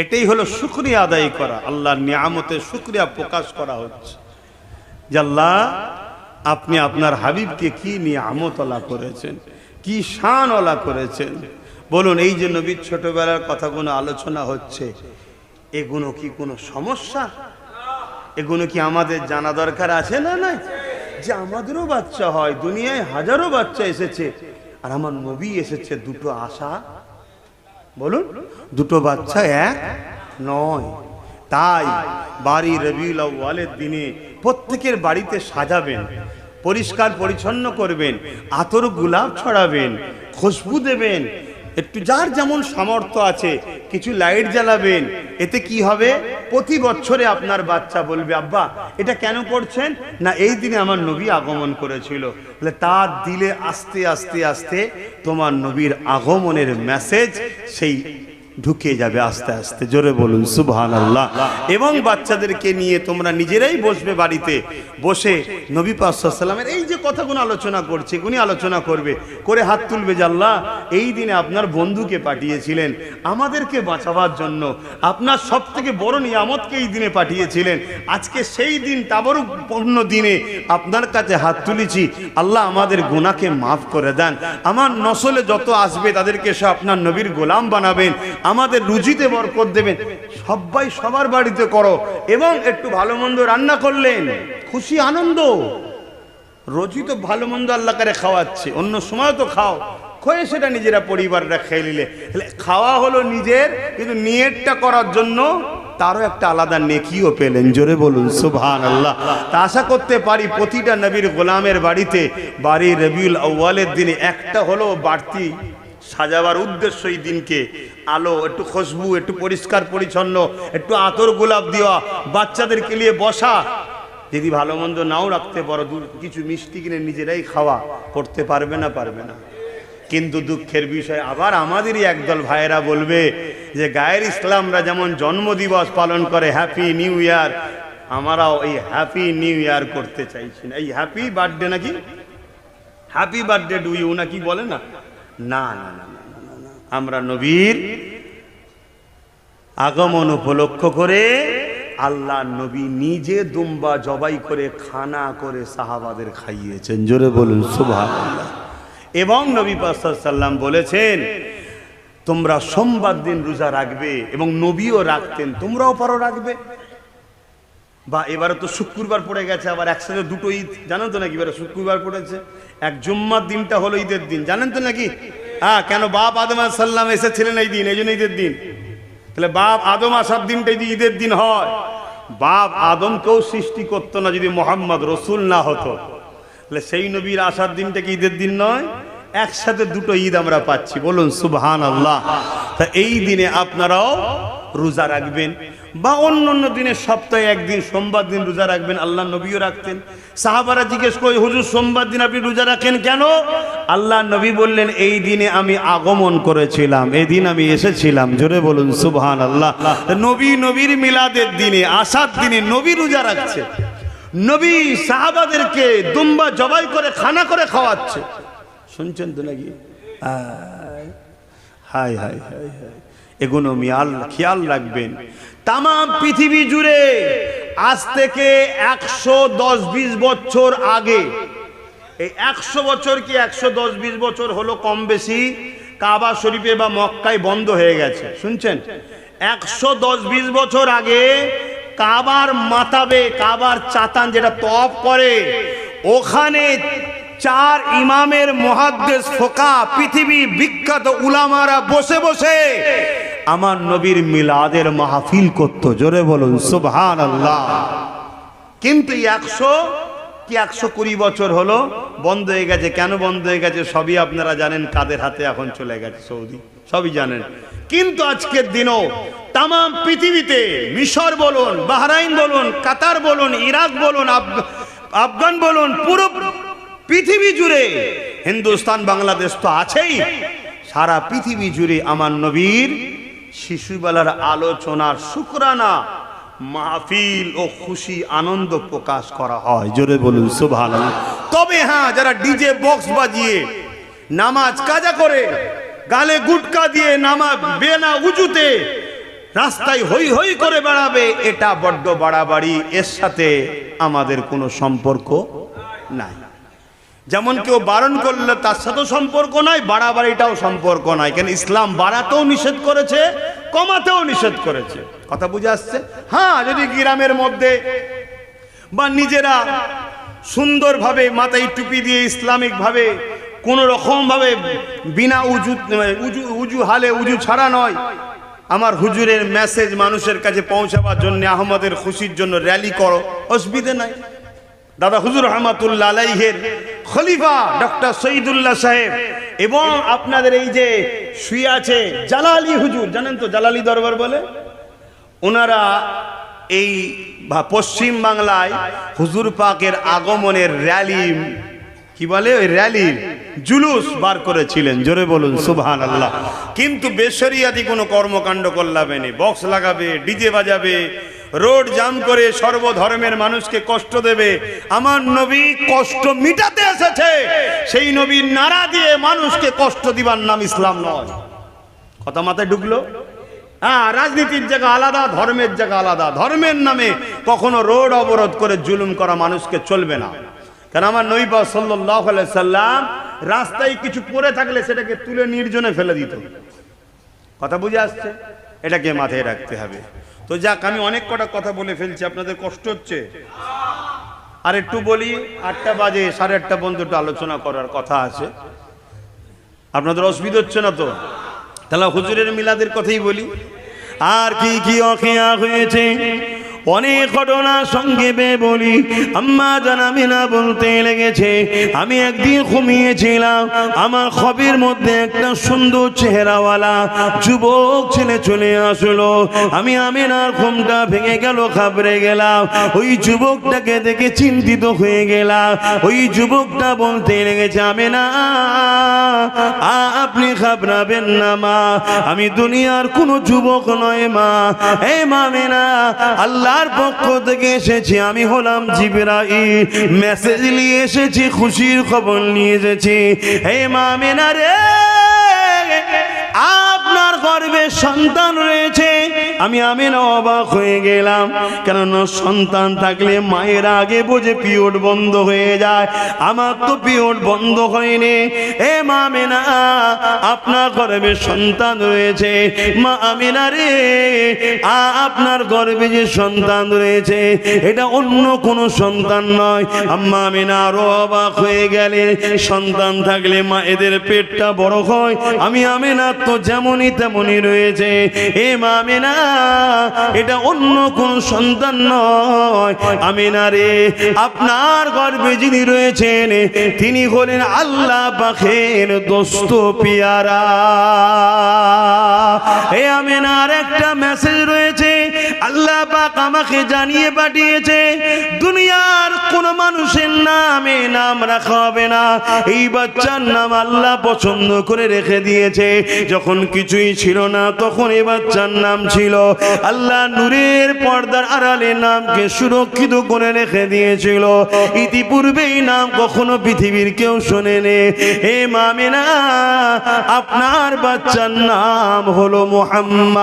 এটাই হলো শুকরিয়া আদায় করা, আল্লাহর নিয়ামতের শুকরিয়া প্রকাশ করা হচ্ছে যে আল্লাহ আপনি আপনার হাবিবকে কি নিয়ামত আল্লাহ করেছেন, কি শান আল্লাহ করেছেন। বলুন, এই যে নবীর ছোটবেলার কথাগুলো আলোচনা হচ্ছে, এগুলো কি কোনো সমস্যা? এগুলো কি আমাদের জানা দরকার আছে না? নাই, যে আমাদেরও বাচ্চা হয়, দুনিয়ায় হাজারো বাচ্চা এসেছে, আর আমার নবী এসেছে দুটো আশা। বলুন, দুটো বাচ্চা এক নয়। তাই বাড়ি রবিউল আউয়ালের দিনে প্রত্যেকের বাড়িতে সাজাবেন, পরিষ্কার পরিচ্ছন্ন করবেন, আতর গোলাপ ছড়াবেন, খুশবু দেবেন, একটু যার যেমন সামর্থ্য আছে কিছু লাইট জ্বালাবেন। এতে কি হবে? প্রতি বছরে আপনার বাচ্চা বলবে, আব্বা এটা কেন করছেন? না, এই দিনে আমার নবী আগমন করেছিল। বলে তার দিলে আস্তে আস্তে আস্তে তোমার নবীর আগমনের মেসেজ সেই ঢুকে যাবে আস্তে আস্তে, জোরে বলুন সুবহানাল্লাহ। এবং বাচ্চাদেরকে নিয়ে তোমরা নিজেরাই বসবে বাড়িতে, বসে নবী পাক সাল্লাল্লাহু আলাইহি ওয়াসাল্লামের এই যে কথাগুলো আলোচনা করছে উনি আলোচনা করবে, করে হাত তুলবে যে আল্লাহ এই দিনে আপনার বন্ধুকে পাঠিয়েছিলেন আমাদেরকে বাঁচাবার জন্য, আপনার সব থেকে বড় নিয়ামতকে এই দিনে পাঠিয়েছিলেন, আজকে সেই দিন তাবরুকপূর্ণ দিনে আপনার কাছে হাত তুলেছি, আল্লাহ আমাদের গুনাহকে মাফ করে দেন, আমার নসলে যত আসবে তাদেরকে সব আপনার নবীর গোলাম বানাবেন, আমাদের রুজিতে বরকত দেবেন। সবাই সবার বাড়িতে করো, এবং একটু ভালো মন্দ রান্না করলেন, খুশি আনন্দ। রোজই তো ভালো মন্দ আল্লাহ করে খাওয়াচ্ছে, অন্য সময় তো খাও, খেয়ে সেটা নিজেরা পরিবাররা খেয়ে নিলে, খাওয়া হলো নিজের, কিন্তু নিয়তটা করার জন্য তারও একটা আলাদা নেকিও পেলেন, জোরে বলুন সুবহানাল্লাহ। তা আশা করতে পারি প্রতিটা নবীর গোলামের বাড়িতে বাড়ির রবিউল আউয়ালের দিনে একটা হলো বাড়তি সাজাবার উদ্দেশ্য, এই দিনকে আলো, একটু খুশবু, একটু পরিষ্কার পরিচ্ছন্ন, একটু আতর গোলাপ দেওয়া, বাচ্চাদেরকে নিয়ে বসা, যদি ভালো মন্দ নাও রাখতে পারো কিছু মিষ্টি কিনে নিজেরাই খাওয়া, করতে পারবে না? পারবে না। কিন্তু দুঃখের বিষয় আবার আমাদেরই একদল ভাইয়েরা বলবে যে গায়ের ইসলামরা যেমন জন্মদিবস পালন করে, হ্যাপি নিউ ইয়ার, আমরাও এই হ্যাপি নিউ ইয়ার করতে চাইছি না। এই হ্যাপি বার্থডে নাকি, হ্যাপি বার্থডে টু ইউ নাকি বলে না, না না না না না না, আমরা নবীর আগমন উপলক্ষ করে আল্লাহ নবী নিজে দুম্বা জবাই করে খানা করে সাহাবাদের খাইয়েছেন, জোরে বলুন সুবহানাল্লাহ। এবং নবী পাক সাল্লাল্লাহু আলাইহি ওয়াসাল্লাম বলেছেন তোমরা সোমবার দিন রোজা রাখবে, এবং নবীও রাখতেন, তোমরাও পারো রাখবে। বা এবারে তো শুক্রবার পড়ে গেছে, আবার একসাথে দুটো ঈদ, জানেন তো নাকি? এবারে শুক্রবার পড়েছে, এক জুম্মার দিনটা হলো ঈদের দিন, জানেন তো নাকি? হ্যাঁ, কেন? বাপ আদম আলাইহিস সালাম এসেছিলেন এই দিন, এই জন্য ঈদের দিন। তাহলে বাপ আদম আসার দিনটাই যদি ঈদের দিন হয়, বাপ আদমকেও সৃষ্টি করতো না যদি মোহাম্মদ রসুল না হতো, তাহলে সেই নবীর আসার দিনটা কি ঈদের দিন নয়? একসাথে দুটো ঈদ আমরা পাচ্ছি, বলুন সুবহানাল্লাহ। তা এই দিনে আপনারাও রোজা রাখবেন, বা অন্য অন্য দিনে সপ্তাহে একদিন সোমবার দিন রোজা রাখবেন, আল্লাহ নবীও রাখতেন। সাহাবারা জিজ্ঞেস করে হুজুর সোমবার দিন আপনি রোজা রাখেন কেন? আল্লাহ নবী বললেন এই দিনে আমি আগমন করেছিলাম, এই দিন আমি এসেছিলাম, জোরে বলুন সুবহানাল্লাহ। নবী নবীর মিলাদের দিনে, আসার দিনে নবী রোজা রাখছে, নবী সাহাবাদেরকে দুম্বা জবাই করে খানা করে খাওয়াচ্ছে, শুনছেন তো নাকি? হাই হাই হাই হাই, এগুলো খেয়াল রাখবেন। তাম পৃথিবী জুড়ে আজ থেকে 110-20 বছর আগে, এই 100 বছর কি 110-20 বছর হলো কম বেশি, কাবা শরীফে বা মক্কায় বন্ধ হয়ে গেছে, শুনছেন? 110-20 বছর আগে কাবার মাতাবে, কাবার চাতান যেটা তওয়াফ করে, ওখানে 4 ইমামের মুহাদ্দিস ফোকা, পৃথিবী বিখ্যাত উলামারা বসে বসে আমার নবীর মিলাদের মাহফিল করত, জোরে বলুন সুবহানাল্লাহ। কিন্তু 120 বছর হলো বন্ধ হয়ে গেছে। কেন বন্ধ হয়ে গেছে সবই আপনারা জানেন, কাদের হাতে এখন চলে গেছে, সৌদি, সবই জানেন। কিন্তু আজকের দিনও তাম পৃথিবীতে, মিশর বলুন, বাহরাইন বলুন, কাতার বলুন, ইরাক বলুন, আফগান বলুন, পুরো পৃথিবী জুড়ে, হিন্দুস্তান বাংলাদেশ তো আছেই, সারা পৃথিবী জুড়ে আমার নবীর শিশুবেলার আলোচনার শুকরানা মাহফিল ও খুশি আনন্দ প্রকাশ করা হয়, জোরে বলুন সুবহানাল্লাহ। তবে হ্যাঁ, যারা ডিজে বক্স বাজিয়ে নামাজ কাজা করে, গালে গুটকা দিয়ে নামাজ বেনা উজুতে রাস্তায় হই হই করে বেড়াবে, এটা বড্ড বাড়াবাড়ি, এর সাথে আমাদের কোনো সম্পর্ক নাই। যেমন কেউ বারণ করলে তার সাথেও সম্পর্ক নাই, বাড়াবাড়িটাও সম্পর্ক নাই। কেন? ইসলাম বাড়াতেও নিষেধ করেছে, কমাতেও নিষেধ করেছে। কথা বুঝে আসছে? হ্যাঁ, যদি গ্রামের মধ্যে বা নিজেরা সুন্দরভাবে মাথায় টুপি দিয়ে ইসলামিক ভাবে কোনো রকম ভাবে বিনা উজু হালে, উজু ছাড়া নয়, আমার হুজুরের মেসেজ মানুষের কাছে পৌঁছাবার জন্য, আহমদের খুশির জন্য র্যালি করো, অসুবিধে নাই। দাদা হুজুর রহমাতুল্লাহ আলাইহির খলিফা ডক্টর শহীদুল্লাহ সাহেব, এবং আপনাদের এই যে শুয়ে আছে জালালি হুজুর, জানেন তো জালালি দরবার বলে, ওনারা এই পশ্চিম বাংলায় হুজুর পাকের আগমনের র্যালি, কি বলে ওই র্যালি, জুলুস বার করেছিলেন, জোরে বলুন সুবহানাল্লাহ। কিন্তু বেশরিয়াতি কোনো কর্মকাণ্ড করলাবে না, বক্স লাগাবে, ডিজে বাজাবে, রোড জাম করে সর্বধর্মের মানুষকে কষ্ট দেবে। আমার নবী কষ্ট মিটাতে এসেছে, সেই নবীর নারা দিয়ে মানুষকে কষ্ট দিবার নাম ইসলাম নয়। কথা মাথায় ঢুকলো? হ্যাঁ, রাজনীতির জায়গা আলাদা, ধর্মের জায়গা আলাদা। ধর্মের নামে কখনো রোড অবরোধ করে জুলুম করা মানুষকে চলবে না। কারণ আমার নবী পাক সাল্লাল্লাহু আলাইহি সাল্লাম রাস্তায় কিছু পড়ে থাকলে সেটাকে তুলে নির্জনে ফেলে দিত। কথা বুঝে আসছে? এটাকে মাথায় রাখতে হবে। তো যাক, আমি অনেক কটা কথা বলে ফেলছি, আপনাদের কষ্ট হচ্ছে? আর একটু বলি, 8টা বাজে, 8:30 পর্যন্ত একটু আলোচনা করার কথা আছে। আপনাদের অসুবিধা হচ্ছে না তো? তাহলে হুজুরের মিলাদের কথাই বলি। আর কি কি অখিয়া হয়েছে, অনেক ঘটনা সংক্ষেপে বলি। আম্মা জান আমিনা বলতে লেগেছে, আমি একদিন ঘুমিয়েছিলাম, আমার খবের মধ্যে একটা সুন্দর চেহারাওয়ালা যুবক ছেলে চলে আসলো। আমি আমিনার ঘুমটা ভেঙে গেল, ঘাবড়ে গেলাম। ওই যুবকটাকে দেখে চিন্তিত হয়ে গেলাম। ওই যুবকটা বলতে লেগেছে, আমিনা আপনি ঘাবড়াবেন না মা, আমি দুনিয়ার কোনো যুবক নয় মা। এই মা আমিনা, আল্লাহ তার পক্ষ থেকে এসেছি, আমি হলাম জিবরাইল, মেসেজ নিয়ে এসেছি, খুশির খবর নিয়ে এসেছি। হে মা আমিনা রে, আপনার গর্ভে সন্তান রয়েছে। আমি আমিনা অবাক হয়ে গেলাম, কেননা সন্তান থাকলে মায়ের আগে বোঝে পিরিয়ড বন্ধ হয়ে যায়। আমার তো পিরিয়ড বন্ধ হয়নি। এ মা আমিনা, আপনার গর্ভে সন্তান রয়েছে। মা আমিনা রে, আপনার গর্ভে যে সন্তান রয়েছে এটা অন্য কোনো সন্তান নয়। আম্মা আমিনা আরো অবাক হয়ে গেলেন। সন্তান থাকলে মায়েদের পেটটা বড় হয়, আমি আমিনা তো যেমনই তেমনই রয়েছে। এ মা আমিনা, এটা অন্য কোন সন্তান নয়। আমিনা রে, আপনার গর্ভে যিনি রয়েছেন তিনি হলেন আল্লাহ পাকের দোস্ত পিয়ারা। এ আমিনার একটা মেসেজ রয়েছে, আল্লাহ পাক আমাকে জানিয়ে পাঠিয়েছে, দুনিয়ার কোন মানুষের নামে নাম রাখা হবে না। এই বাচ্চার নাম আল্লাহ পছন্দ করে রেখে দিয়েছে। যখন কিছুই ছিল না তখন এই বাচ্চার নাম ছিল, আল্লাহ নূরের পর্দার আড়ালে নামকে সুরক্ষিত করে রেখে দিয়েছিল। ইতিপূর্বে এই নাম কখনো পৃথিবীর কেউ শোনেনি। হে মা আমিনা, আপনার বাচ্চার নাম হলো মুহাম্মদ।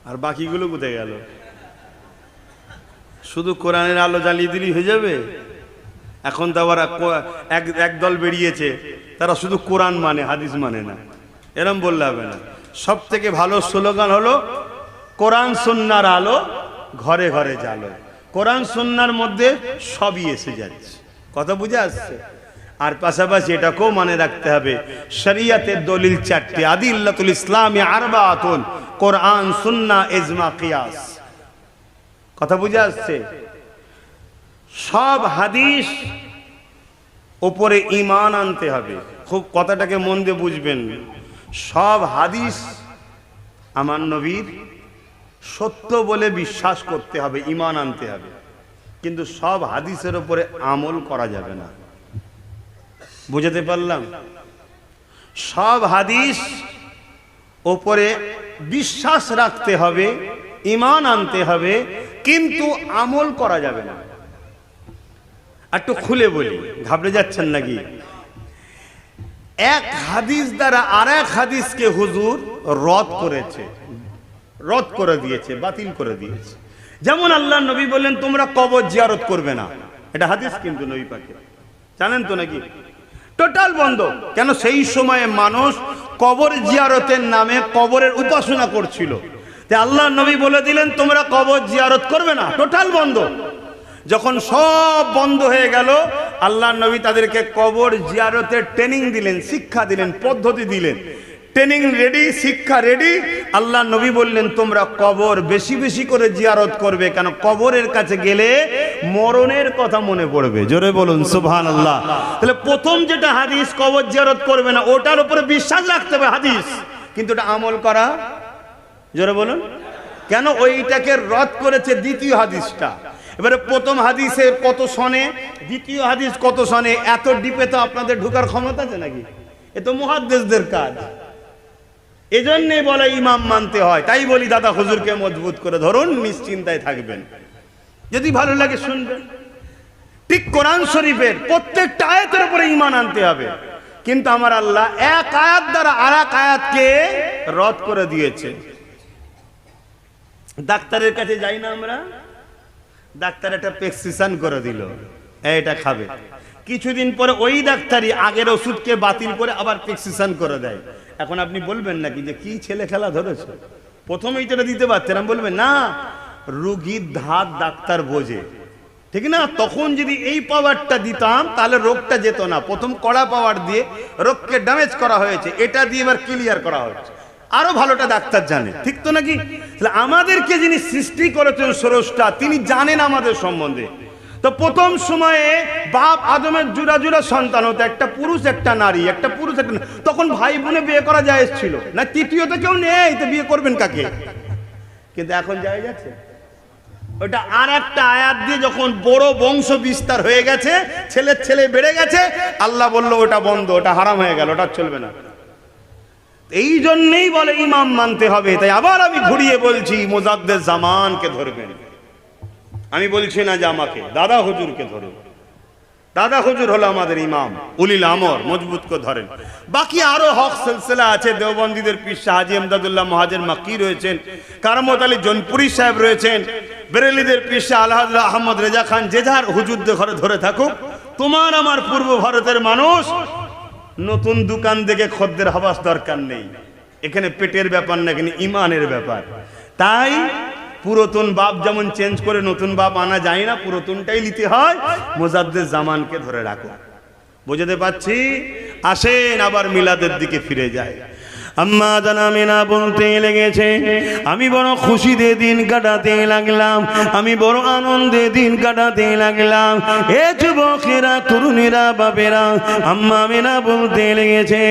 আর বাকিগুলো কোথায় গেল? শুধু কোরআনের আলো জ্বালিয়ে দিলেই হয়ে যাবে? এখন তো আবার এক দল বেরিয়েছে, তারা শুধু কোরআন মানে, হাদিস মানে না। এরম বললে হবে না। সব থেকে ভালো স্লোগান হলো কোরআন সুন্নাহর আলো ঘরে ঘরে জ্বালো। কোরআন সুন্নাহর মধ্যে সবই এসে যাচ্ছে। কথা বুঝে আসছে? আর পাশাপাশি এটাকেও মনে রাখতে হবে, শরিয়তের দলিল 4টি, আদিল্লাতুল ইসলামি আরবাতুন, কোরআন, সুন্নাহ, ইজমা, কিয়াস। কথা বুঝে আসছে? সব হাদিস উপরে ঈমান আনতে হবে। খুব কথাটাকে মন দিয়ে বুঝবেন। সব হাদিস আমার নবীর সত্য বলে বিশ্বাস করতে হবে, ঈমান আনতে হবে। কিন্তু সব হাদিসের উপরে আমল করা যাবে না। বুঝতে পারলাম? সব হাদিস উপরে বিশ্বাস রাখতে হবে, ঈমান আনতে হবে, কিন্তু আমল করা যাবে না। একটু খুলে বলি, ঘাবড়ে যাচ্ছেন নাকি? এক হাদিস দ্বারা আর এক হাদিসকে হুজুর রদ করেছে, রদ করে দিয়েছে, বাতিল করে দিয়েছে। যেমন আল্লাহ নবী বললেন তোমরা কবর জিয়ারত করবে না, এটা হাদিস কিন্তু নবী পাকের, জানেন তো নাকি? টোটাল বন্ধ। কেন? সেই সময়ে মানুষ কবর জিয়ারতের নামে কবরের উপাসনা করছিল। তাই আল্লাহ নবী বলে দিলেন তোমরা কবর জিয়ারত করবে না, টোটাল বন্ধ। যখন সব বন্ধ হয়ে গেল, আল্লাহ নবী তাদেরকে কবর জিয়ারতের ট্রেনিং দিলেন, শিক্ষা দিলেন, পদ্ধতি দিলেন। ট্রেনিং রেডি, শিক্ষা রেডি। আল্লাহ নবী বললেন তোমরা কবর বেশি বেশি করে জিয়ারত করবে। কেন? কবরের কাছে গেলে মরণের কথা মনে পড়বে। জোরে বলুন সুবহানাল্লাহ। তাহলে প্রথম যেটা হাদিস, কবর জিয়ারত করবে না, ওটার উপরে বিশ্বাস রাখতে হবে হাদিস, কিন্তু এটা আমল করা, জোরে বলুন, কেন ওইটাকে রদ করেছে দ্বিতীয় হাদিসটা। এবারে প্রথম হাদিসে কত শোনে, দ্বিতীয় হাদিস কত শোনে, এত ডিপে তো আপনাদের ঢোকার ক্ষমতা আছে নাকি? এ তো মুহাদ্দিসদের কাজ। এজন্যই বলে ইমাম মানতে হয়। তাই বলি দাদা হুজুরকে মজবুত করে ধরুন, নিশ্চিন্তায় থাকবেন, যদি ভালো লাগে শুনবেন। ঠিক কোরআন শরীফের প্রত্যেকটা আয়াতের উপরে ঈমান আনতে হবে, কিন্তু আমার আল্লাহ এক আয়াত দ্বারা আর এক আয়াতকে রদ করে দিয়েছে। ডাক্তারের কাছে যাই না আমরা, ডাক্তার একটা প্রেসক্রিপশন করে দিল, এটা খাবে। কিছুদিন পরে ওই ডাক্তারই আগের ওষুধকে বাতিল করে আবার প্রেসক্রিপশন করে দেয়। এখন আপনি বলবেন নাকি যে কি ছেলে খেলা ধরেছে, প্রথমেই এটা দিতে পারতেন? আমি বলবেন না, রোগীর ধাত ডাক্তার বোঝে, ঠিক না? তখন যদি এই পাওয়ারটা দিতাম তাহলে রোগটা যেত না। প্রথম কড়া পাওয়ার দিয়ে রোগকে ড্যামেজ করা হয়েছে, এটা দিয়ে এবার ক্লিয়ার করা হচ্ছে। আরো ভালোটা ডাক্তার জানে, ঠিক তো নাকি? আমাদেরকে যিনি সৃষ্টি করেছেন স্রষ্টা, তিনি জানেন আমাদের সম্বন্ধে। তো প্রথম সময়ে বাপ আদমের জোড়া জোড়া সন্তান হতো, একটা পুরুষ একটা নারী, একটা পুরুষ একটা, তখন ভাই বোনে বিয়ে করা জায়েজ ছিল না। তৃতীয়ত কেউ নেই, তো বিয়ে করবেন কাকে? কিন্তু এখন জায়েজ আছে। ওটা আর একটা আয়াত দিয়ে যখন বড় বংশ বিস্তার হয়ে গেছে, ছেলের ছেলে বেড়ে গেছে, আল্লাহ বলল ওটা বন্ধ, ওটা হারাম হয়ে গেল, ওটা চলবে না। এই জন্যই বলে ইমাম মানতে হবে। তাই আবার আমি ঘুরিয়ে বলছি, মুজাদ্দিদ জামানকে ধরবেন। আমি বলছি না যে আমাকে, দাদা হুজুরকে ধরুন। দাদা হুজুর হলো আমাদের ইমাম, উলিল আমর, মজবুত করে ধরেন। বাকি আরো হক সিলসিলা আছে। দেওবন্দীদের পীর শাহ হাজী ইমদাদুল্লাহ মুহাজির মাক্কি রয়েছেন, কারামত আলী জনপুরি সাহেব রয়েছেন, বেরেলিদের পীর শাহ আলহাজ আহমদ রেজা খান। যে যার হুজুরদের ঘরে ধরে থাকুক। তোমার আমার পূর্ব ভারতের মানুষ নতুন দোকান দেখে খদ্দের হওয়ার দরকার নেই। এখানে পেটের ব্যাপার না, এখানে ইমানের ব্যাপার। তাই পুরাতন বাপ যেমন চেঞ্জ করে নতুন বাপ আনা যায় না, পুরাতনটাই নিতে হয়। মুজাদ্দিদ জামানকে ধরে রাখো। বুঝতে পারছি? আসেন আবার মিলাদের দিকে ফিরে যায়। আম্মা জানা মিনা বলতে লেগেছে, আমি বড় খুশিতে দিন কাটাতে লাগলাম, আমি বড় আনন্দে দিন কাটাতে লাগলাম। এ যুবকেরা, তরুণীরা, বাপেরা, আম্মা মিনা বলতে লেগেছে,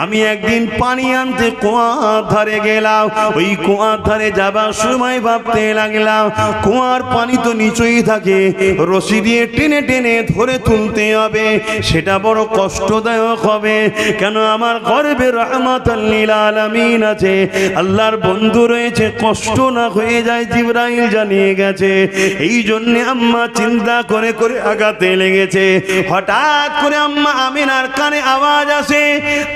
আমি একদিন পানি আনতে কুয়ার ধারে গেলাম। ওই কুয়ার ধারে যাবার সময় ভাবতে লাগলাম, কুয়ার পানি তো নিচেই থাকে, রশি দিয়ে টেনে টেনে ধরে তুলতে হবে, সেটা বড় কষ্টদায়ক হবে। কেন আমার গর্বে রহমাতুল লিল আলামিন আছে, আল্লাহর বন্ধু রয়েছে, কষ্ট না হয়ে যায় জিবরাইল জানিয়ে গেছে। এই জন্য আম্মা চিন্তা করে করে আগাতে লেগেছে। হঠাৎ করে আম্মা আমিনার কানে আওয়াজ আসে,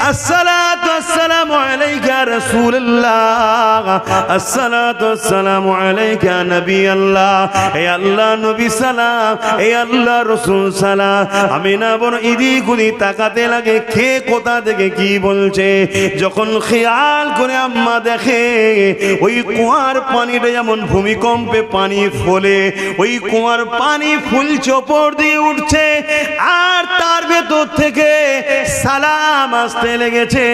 আসসালাতু আসসালামু আলাইকা রাসূলুল্লাহ, আসসালাতু আসসালামু আলাইকা নবী আল্লাহ। হে আল্লাহ নবী সালাম, হে আল্লাহ রাসূল সালাম। আমিনা বড় এদিক ওদিক তাকাতে লাগে, কে কোথা থেকে কি বলছে। যখন খেয়াল করে আম্মা দেখে, ওই কুয়ার পানিটা যেমন ভূমিকম্পে পানি ফোলে, ওই কুয়ার পানি ফুলছে, ওপর দিয়ে উঠছে, আর তার ভেতর থেকে সালাম আসতে লেগেছে।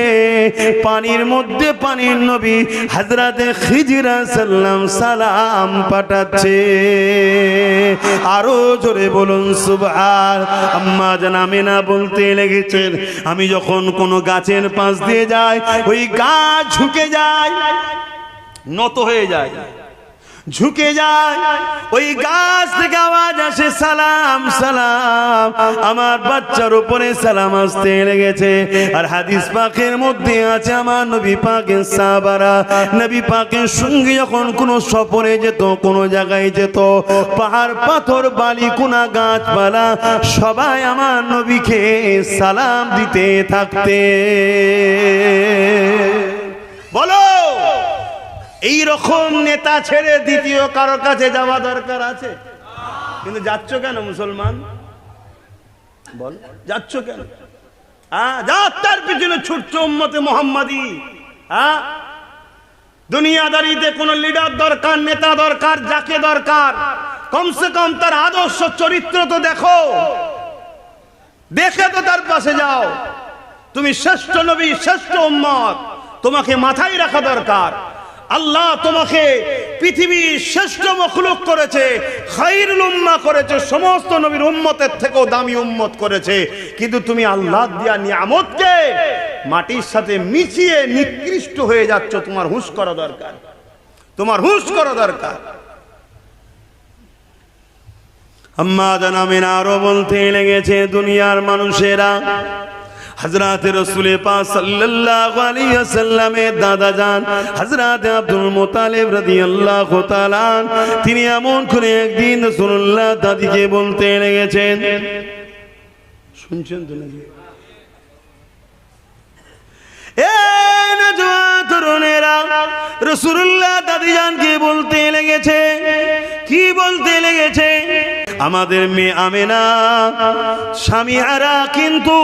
পানির মধ্যে পানির নবী হযরতে খিজির সাল্লাম সালাম পাঠাচ্ছে। আরো জোরে বলুন সুবহান। আম্মা জান আমিনা বলতে লেগেছেন, আমি যখন কোনো গাছের পাশ দিয়ে যাই, ওই গাছ ঝুঁকে যায়, নত হয়ে যায়, ঝুঁকে যায়। ওই গাছ থেকে আওয়াজ আসে, সালাম সালাম, আমার বাচ্চার উপরে সালাম আসতে লেগেছে। আর হাদিস পাকের মধ্যে আছে, আমার নবী পাকের সাহাবারা নবী পাকের সঙ্গে যখন কোনো সফরে যেত, কোনো জায়গায় যেত, পাহাড় পাথর বালি কোনা গাছপালা সবাই আমার নবীকে সালাম দিতে থাকতে। বলো, এই রকম নেতা ছেড়ে দ্বিতীয় কারো কাছে যাওয়া দরকার আছে? কিন্তু যাচ্ছ কেন মুসলমান? বল, যাচ্ছ কেন? যাত্রার পিছনে ছুটছ উম্মতে মুহাম্মাদি। দুনিয়াদারিতে কোন লিডার দরকার, নেতা দরকার, যাকে দরকার কমসে কম তার আদর্শ চরিত্র তো দেখো, দেখে তো তার পাশে যাও। তুমি শ্রেষ্ঠ নবী, শ্রেষ্ঠ উম্মত, তোমাকে মাথায় রাখা দরকার। আল্লাহ তোমাকে পৃথিবীর শ্রেষ্ঠ মখলুক করেছে, খায়রুল উম্মাহ করেছে, সমস্ত নবীর উম্মতের থেকেও দামি উম্মত করেছে। কিন্তু তুমি আল্লাহ দিয়া নিয়ামতকে মাটির সাথে মিশিয়ে নিকৃষ্ট হয়ে যাচ্ছ, তোমার হুঁশ করা দরকার। তোমার হুঁশ করা দরকার। আম্মা জান আমিনা আরো বলতে লেগেছে, দুনিয়ার মানুষেরা হযরত রাসূল পাক সাল্লাল্লাহু আলাইহি ওয়াসাল্লামের দাদা জান হযরত আব্দুল মুত্তালিব রাদিয়াল্লাহু তাআলা তিনি এমন করে একদিন রাসূলুল্লাহ দাদিকে বলতে লেগেছেন, শুনছেন তো নাকি? এ নওজোয়ান তরুণেরা, রাসূলুল্লাহ দাদি জানকে বলতে লেগেছে, কি বলতে লেগেছে? আমাদের মেয়ে আমেনা স্বামী হারা, কিন্তু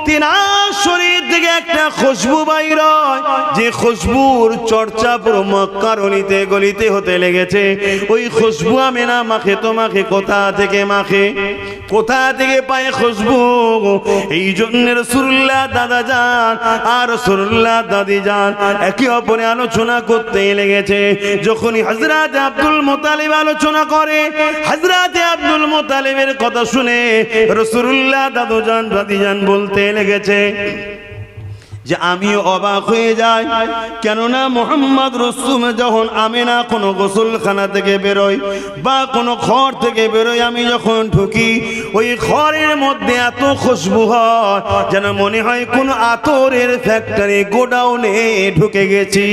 তিনার শরীর থেকে একটা খুশবু বাইর হয়, যে খুশবুর চর্চা পুরো মক্কার অলিতে গলিতে হতে লেগেছে। ওই খুশবু আমেনা মাখে তো মাখে, কোথা থেকে মাখে, কোথা থেকে পায় খুশবু? এই জন্য রাসূলুল্লাহ দাদা জান আর রাসূলুল্লাহ দাদি জান একে অপরে আলোচনা করতে লেগেছে। যখনই হযরত আব্দুল মুত্তালিব আলোচনা করে, হযরত আব্দুল মুত্তালিবের কথা শুনে রাসূলুল্লাহ দাদু জান দাদি জান বলতে লেগেছে যে আমিও অবাক হয়ে যাই, কেননা মুহাম্মদ রাসূল যখন আমেনা কোনো গোসলখানা থেকে বেরোয় বা কোনো ঘর থেকে বেরোয়, আমি যখন ঢুকি ওই ঘরের মধ্যে এত খুশবু হয় যেন মনে হয় কোন আতরের ফ্যাক্টরি গোডাউনে ঢুকে গেছি।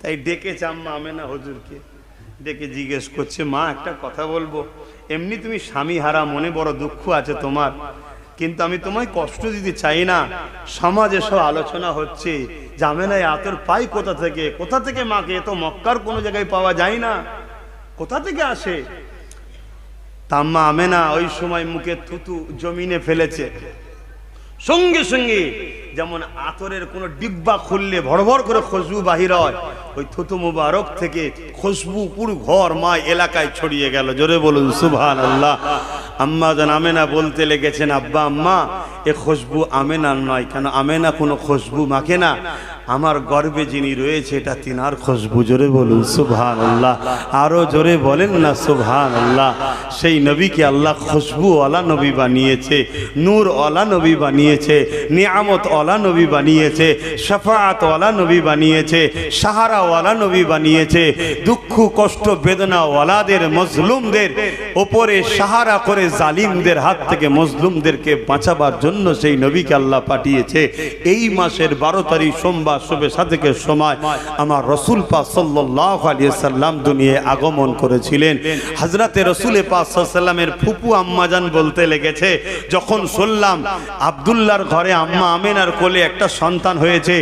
তাই ডেকেছে আম্মা আমেনা হুজুরকে, ডেকে জিজ্ঞেস করছে, মা একটা কথা বলবো? এমনি তুমি স্বামী হারা, মনে বড় দুঃখ আছে তোমার, কিন্তু আমি তোমায় কষ্ট দিতে চাই না। সমাজে সব আলোচনা হচ্ছে যে আমেনায় আতর পাই কোথা থেকে, কোথা থেকে মাকে, তো মক্কার কোনো জায়গায় পাওয়া যায় না, কোথা থেকে আসে? আম্মা আমেনা ওই সময় মুখে থুতু জমিনে ফেলেছে, সঙ্গে সঙ্গে যেমন আতরের কোনো ডিব্বা খুললে ভড় ভড় করে খুশবু বাহির হয়, ওই থুতু মুবারক থেকে খুশবু পুরো ঘর মা এলাকায় ছড়িয়ে গেল। জোরে বলুন সুবহানাল্লাহ। আম্মা জান আমেনা বলতে লেগেছেন, আব্বা আম্মা এ খুশবু আমেনার নয়, কেন আমেনা কোনো খুশবু মাখে না, আমার গর্বে যিনি রয়েছে এটা তিনার খুশবু। জোরে বলুন সুবহানাল্লাহ, আরো জোরে বলেন না সুবহানাল্লাহ। সেই নবীকে আল্লাহ খুশবু ওয়ালা নবী বানিয়েছে, নূর ওয়ালা নবী বানিয়েছে, নিয়ামত ওয়ালা নবী বানিয়েছে, শাফাআত ওয়ালা নবী বানিয়েছে, সাহারা ওয়ালা নবী বানিয়েছে। দুঃখ কষ্ট বেদনা ওয়ালাদের মজলুমদের ওপরে সাহারা করে জালিমদের হাত থেকে মজলুমদেরকে বাঁচাবার জন্য সেই নবীকে আল্লাহ পাঠিয়েছে। এই মাসের 12 তারিখ সোমবার শুভে সাদেকের সময় আমার রাসূল পাক সাল্লাল্লাহু আলাইহি সাল্লাম দুনিয়ায় আগমন করেছিলেন। হযরতে রাসূল পাক সাল্লাল্লাহু আলাইহি সাল্লামের ফুপু আম্মা জান বলতে লেগেছে, যখন শুনলাম আব্দুল্লাহর ঘরে আম্মা আমেনার কোলে একটা সন্তান হয়েছে,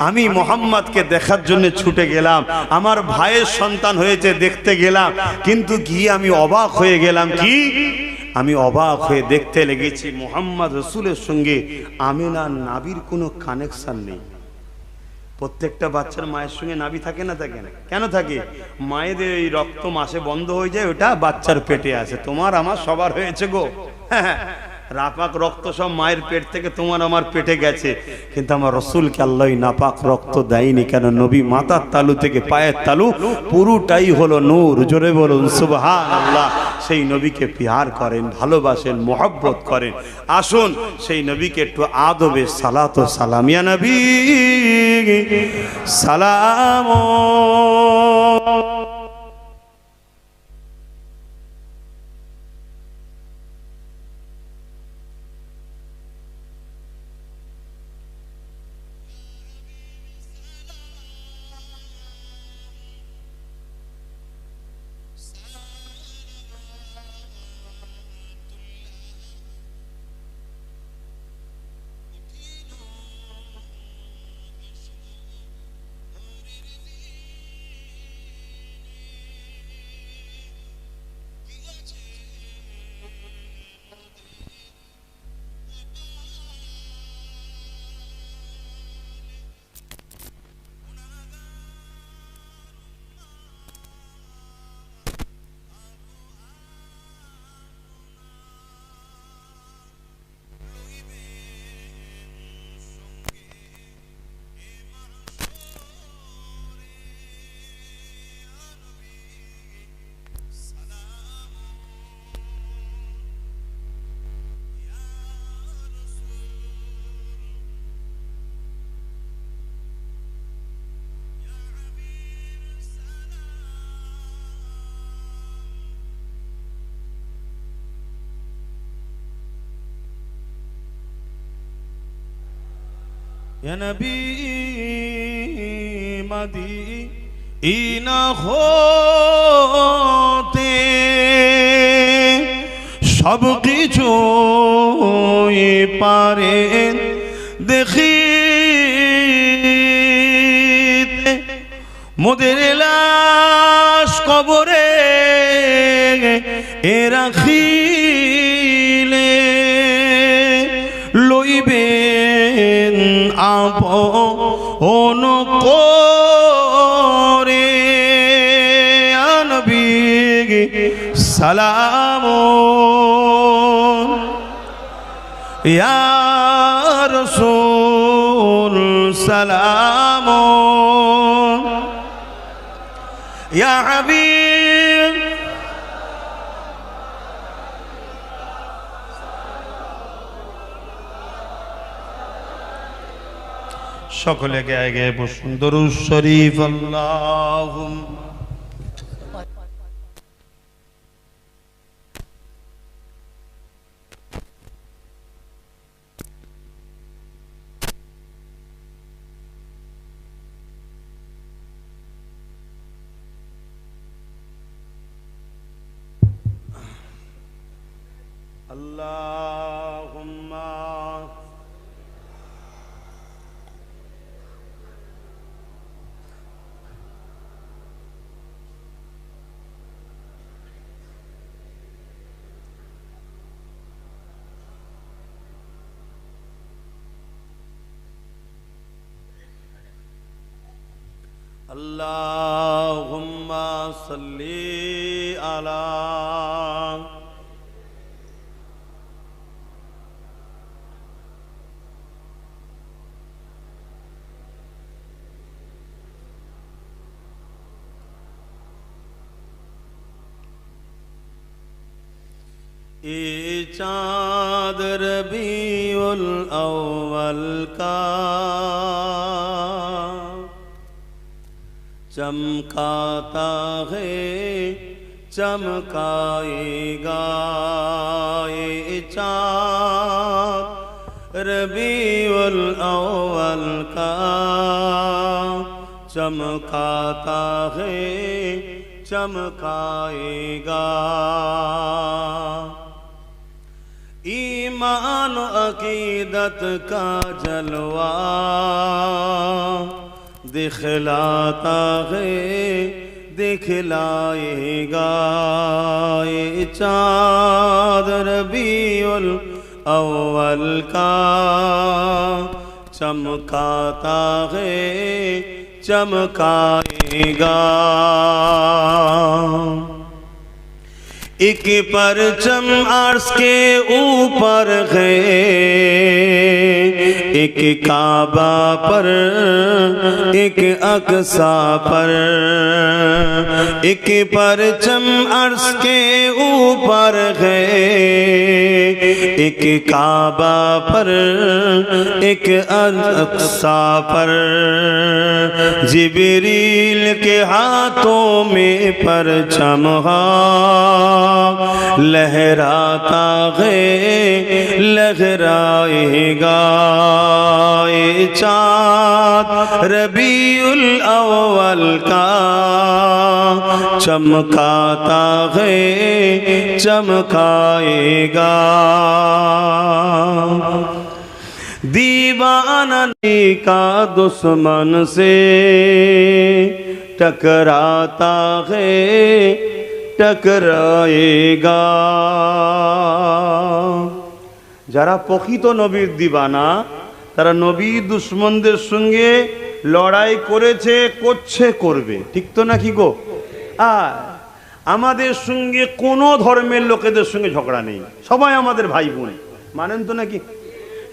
আমি মুহাম্মদকে দেখার জন্য ছুটে গেলাম। আমার ভাইয়ের সন্তান হয়েছে, দেখতে গেলাম, কিন্তু গিয়ে আমি অবাক হয়ে গেলাম। কি? আমি অবাক হয়ে দেখতে লেগেছি মুহাম্মদ রাসূলের সঙ্গে আমেনার নাভির কোনো কানেকশন নেই। প্রত্যেকটা বাচ্চার মায়ের সঙ্গে নাভি থাকে না, থাকে না? কেন থাকে? মায়েদের এই রক্ত মাসে বন্ধ হয়ে যায়, ওটা বাচ্চার পেটে আছে। তোমার আমার সবার হয়েছে গো, হ্যাঁ, নাপাক রক্ত সব মায়ের পেট থেকে তোমার আমার পেটে গেছে, কিন্তু আমার রাসূলকে আল্লাহ নাপাক রক্ত দেয়নি। কেন? নবী মাথার তালু থেকে পায়ের তালু পুরোটাই হলো নূর। জোরে বলুন সুবহানাল্লাহ। সেই নবীকে প্যার করেন, ভালোবাসেন, মোহব্বত করেন। আসুন সেই নবীকে একটু আদবে সালাত ও সালাম। ইয়া নবী সালাম। یا نبی مدینہ ہوتے সব কিছুই পারেন দেখিতে মোদের লাশ কবরে রাখিলে লইবেন আপন করে নবী সালাম ইয়া রাসূল সালাম ইয়া হাবিব সকলে গায়ে গায়ে বসুন দরুদ শরীফ আল্লাহুম্মা Allahumma Allahumma salli ala चाँद रबीउल अव्वल का चमकाता है चमकाएगा ये चाँद रबीउल अव्वल का चमकाता है चमकाएगा ईमान अकीदत का जलवा दिखलाता है दिखलाएगा ये चाँद रबीउल अव्वल का चमकाता है चमकाएगा एक परचम अर्श के ऊपर है एक काबा पर एक अक्सा पर एक परचम अर्श के ऊपर है एक काबा पर एक अक्सा पर जिब्रील के हाथों में परचम लहराता है लहराएगा ये चाँद रबीउल अव्वल का चमकाता है चमकाएगा दीवाना का दुश्मन से टकराता है टकराएगा যারা প্রকৃত নবীর দিবানা তারা নবী দুশমনদের সঙ্গে লড়াই করেছে করছে করবে ঠিক তো নাকি গো আর আমাদের সঙ্গে কোনো ধর্মের লোকেদের সঙ্গে ঝগড়া নেই সবাই আমাদের ভাই বোন মানেন তো নাকি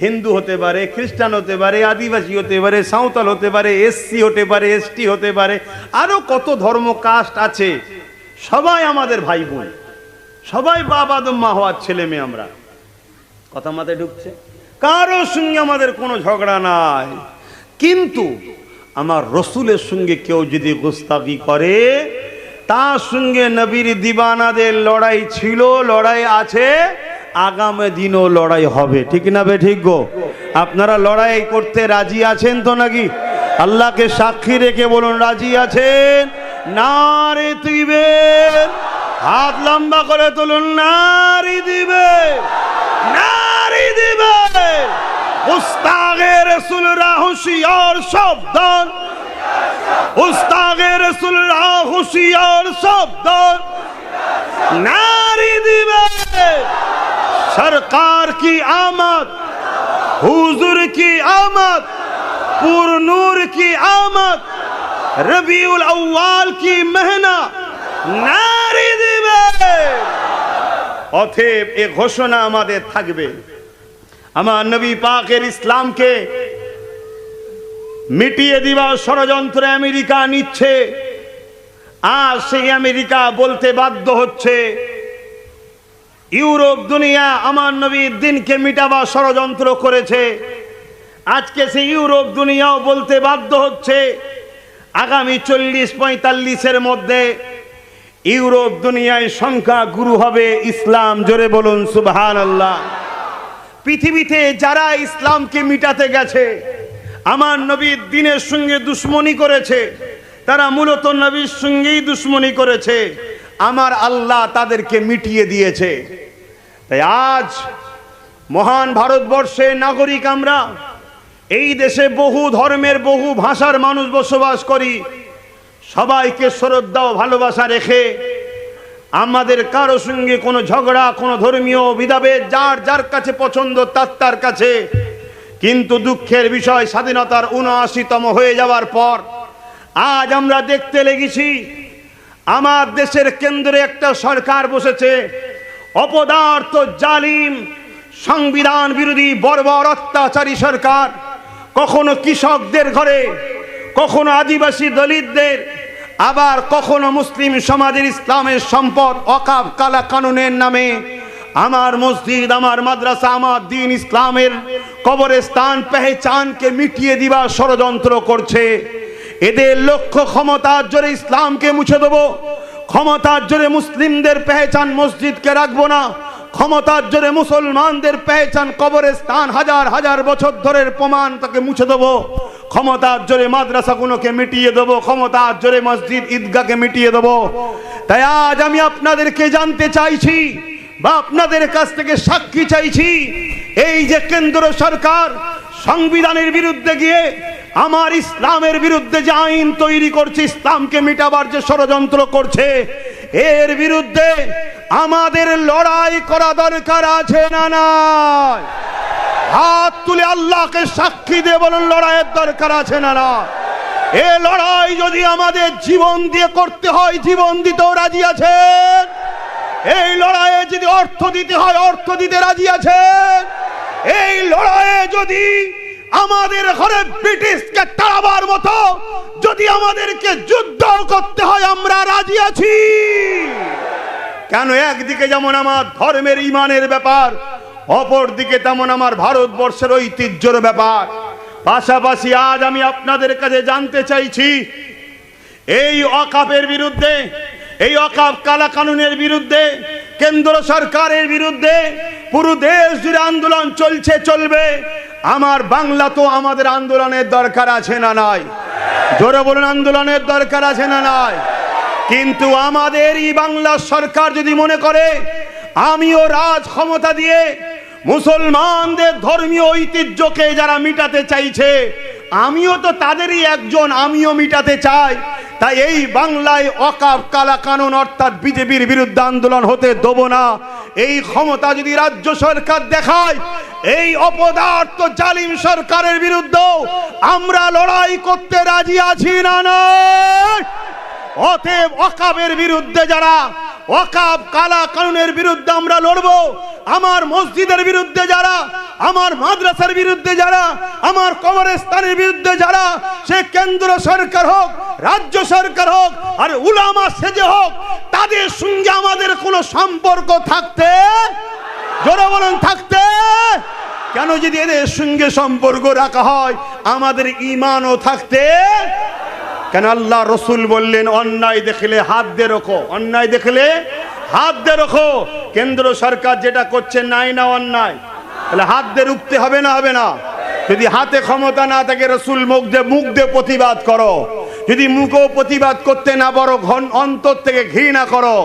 হিন্দু হতে পারে খ্রিস্টান হতে পারে আদিবাসী হতে পারে সাঁওতাল হতে পারে এসসি হতে পারে এসটি হতে পারে আরো কত ধর্ম কাস্ট আছে সবাই আমাদের ভাই বোন সবাই বাবা আদম মা হওয়ার ছেলে মেয়ে আমরা কথা মাথায় ঢুকছে কারো সঙ্গে আমাদের কোনো ঝগড়া নাই কিন্তু আমার রসুলের সঙ্গে কেউ যদি গোস্তাকি করে তার সঙ্গে নবীর দিবানাদের লড়াই ছিল লড়াই আছে আগামী দিনও লড়াই হবে, ঠিক না বে ঠিক গো? আপনারা লড়াই করতে রাজি আছেন তো নাকি? আল্লাহকে সাক্ষী রেখে বলুন রাজি আছেন? নারে দিবেন, হাত লম্বা করে তুলুন, নারী দিবে, নারী দিবে। উস্তাগে রাসূলরা হুঁশিয়ার সাবধান, উস্তাগে রাসূলরা হুঁশিয়ার সাবধান, नारी दिवे। सरकार की आमद, हुजूर की आमद, पुर नूर की आमद, रबीउल अव्वाल की महीना, नारी दिवे। অতএব এই ঘোষণা আমাদের থাকবে, আমার নবী পাকের ইসলামকে মিটিয়ে দিবার ষড়যন্ত্র আমেরিকা নিচ্ছে। আর সেই আমেরিকা বলতে বাধ্য হচ্ছে ইউরোপ দুনিয়া আমার নবীর দিনকে মিটাবার ষড়যন্ত্র করেছে। আজকে সেই ইউরোপ দুনিয়াও বলতে বাধ্য হচ্ছে আগামী 40-45-এর মধ্যে ইউরোপ দুনিয়ায় সংখ্যা গুরু হবে ইসলাম। জোরে বলুন সুবহানাল্লাহ। পৃথিবীতে যারা ইসলামকে মিটাতে গেছে, আমার নবীর দিনের সঙ্গে দুশ্মনী করেছে, তারা মূলত নবীর সঙ্গেই দুশ্মনী করেছে। আমার আল্লাহ তাদেরকে মিটিয়ে দিয়েছে। তাই আজ মহান ভারতবর্ষের নাগরিক আমরা, এই দেশে বহু ধর্মের বহু ভাষার মানুষ বসবাস করি। সবাইকে শ্রদ্ধা ও ভালোবাসা রেখে আমাদের কারো সঙ্গে কোনো ঝগড়া, কোনো ধর্মীয় ভেদাভেদ যার যার কাছে পছন্দ তার কাছে। কিন্তু দুঃখের বিষয়, স্বাধীনতার ৭৯তম হয়ে যাওয়ার পর আজ আমরা দেখতে লেগেছি আমার দেশের কেন্দ্রে একটা সরকার বসেছে, অপদার্থ জালিম সংবিধান বিরোধী বর্বর অত্যাচারী সরকার। কখনো কৃষকদের ঘরে, কখনো আদিবাসী দলিতদের, আবার কখনো মুসলিম সমাজের ইসলামের সম্পদ ওয়াকফ কালা কানুনের নামে আমার মসজিদ, আমার মাদ্রাসা, আমার দ্বীন ইসলামের কবরস্থান পেহচানকে মিটিয়ে দিবার ষড়যন্ত্র করছে। এদের লক্ষ্য ক্ষমতার জোরে ইসলামকে মুছে দেব, ক্ষমতার জোরে মুসলিমদের পেহচান মসজিদকে রাখবো না, ক্ষমতার জোরে মুসলমানদের পেহচান কবরস্থান হাজার হাজার বছর ধরের প্রমাণ তাকে মুছে দেব, ক্ষমতার জোরে মাদ্রাসাগুলোকে মিটিয়ে দেব, ক্ষমতার জোরে মসজিদ ঈদগাহকে মিটিয়ে দেব। তাই আজ আমি আপনাদেরকে জানতে চাইছি বা আপনাদের কাছ থেকে সাক্ষী চাইছি, এই যে কেন্দ্র সরকার সংবিধানের বিরুদ্ধে গিয়ে আমার ইসলামের বিরুদ্ধে যে আইন তৈরি করছে, ইসলামকে মিটাবার যে ষড়যন্ত্র করছে, এর বিরুদ্ধে আমাদের লড়াই করা দরকার আছে না নাই? হাত তুলে আল্লাহকে সাক্ষী দিয়ে বলুন লড়াইয়ের দরকার আছে না না? এ লড়াই যদি আমাদের জীবন দিয়ে করতে হয়, জীবন দিতেও রাজি আছেন? এই লড়াইয়ে যদি অর্থ দিতে হয়, অর্থ দিতে রাজি আছেন? এই লড়াইয়ে যদি আমাদের ঘরে ব্রিটিশকে তাড়াবার মতো যদি আমাদেরকে যুদ্ধ করতে হয়, আমরা রাজি আছি। কেন? একদিকে যেমন আমার ধর্মের ইমানের ব্যাপার, অপর দিকে তেমন আমার ভারতবর্ষের ঐতিহ্যের ব্যাপার। পাশাপাশি আজ আমি আপনাদের কাছে জানতে চাইছি, এই ওয়াকফের বিরুদ্ধে, এই ওয়াকফ কালা কানুনের বিরুদ্ধে, কেন্দ্র সরকারের বিরুদ্ধে পুরো দেশ জুড়ে আন্দোলন চলছে, চলবে। আমার বাংলা তো আমাদের আন্দোলনের দরকার আছে না নাই? জোরে বলুন আন্দোলনের দরকার আছে না নাই? কিন্তু আমাদের এই বাংলা সরকার যদি মনে করে আমিও রাজ ক্ষমতা দিয়ে মুসলমানদের ধর্মীয় ঐতিহ্যকে যারা মিটাতে চাইছে, আমিও তো তাদেরই একজন, আমিও মিটাতে চাই, তাই এই বাংলায় ওয়াকফ কালা কানুন অর্থাৎ বিজেপির বিরুদ্ধে আন্দোলন হতে দেব না। এই ক্ষমতা যদি রাজ্য সরকার দেখায়, এই অপদার্থ জালিম সরকারের বিরুদ্ধে আমরা লড়াই করতে রাজি আছি না নয়? অতএব ওয়াকফের বিরুদ্ধে যারা, ওয়াকফ কালা কানুনের বিরুদ্ধে আমরা লড়বো। আমার মসজিদের বিরুদ্ধে যারা, আমার মাদ্রাসার বিরুদ্ধে যারা, আমার কবরস্থানের বিরুদ্ধে যারা, সে কেন্দ্র সরকার হোক, রাজ্য সরকার হোক, আর উলামা সেজে হোক, তাদের সঙ্গে আমাদের কোনো সম্পর্ক থাকতে, জোরে বলুন থাকতে। কেন? যদি এদের সঙ্গে সম্পর্ক রাখা হয়, আমাদের ঈমানও থাকতে। কেন? আল্লাহ রসুল বললেন অন্যায় দেখলে হাত দিয়ে রোখো, অন্যায় দেখলে হাত দিয়ে রোখো। কেন্দ্র সরকার যেটা করছে নাই না অন্যায়, তাহলে হাত দিয়ে রুখতে হবে না হবে না? যদি হাতে ক্ষমতা না থাকে রসুল মুখ দিয়ে প্রতিবাদ করো। যদি মুখেও প্রতিবাদ করতে না পারো অন্তর থেকে ঘৃণা করো।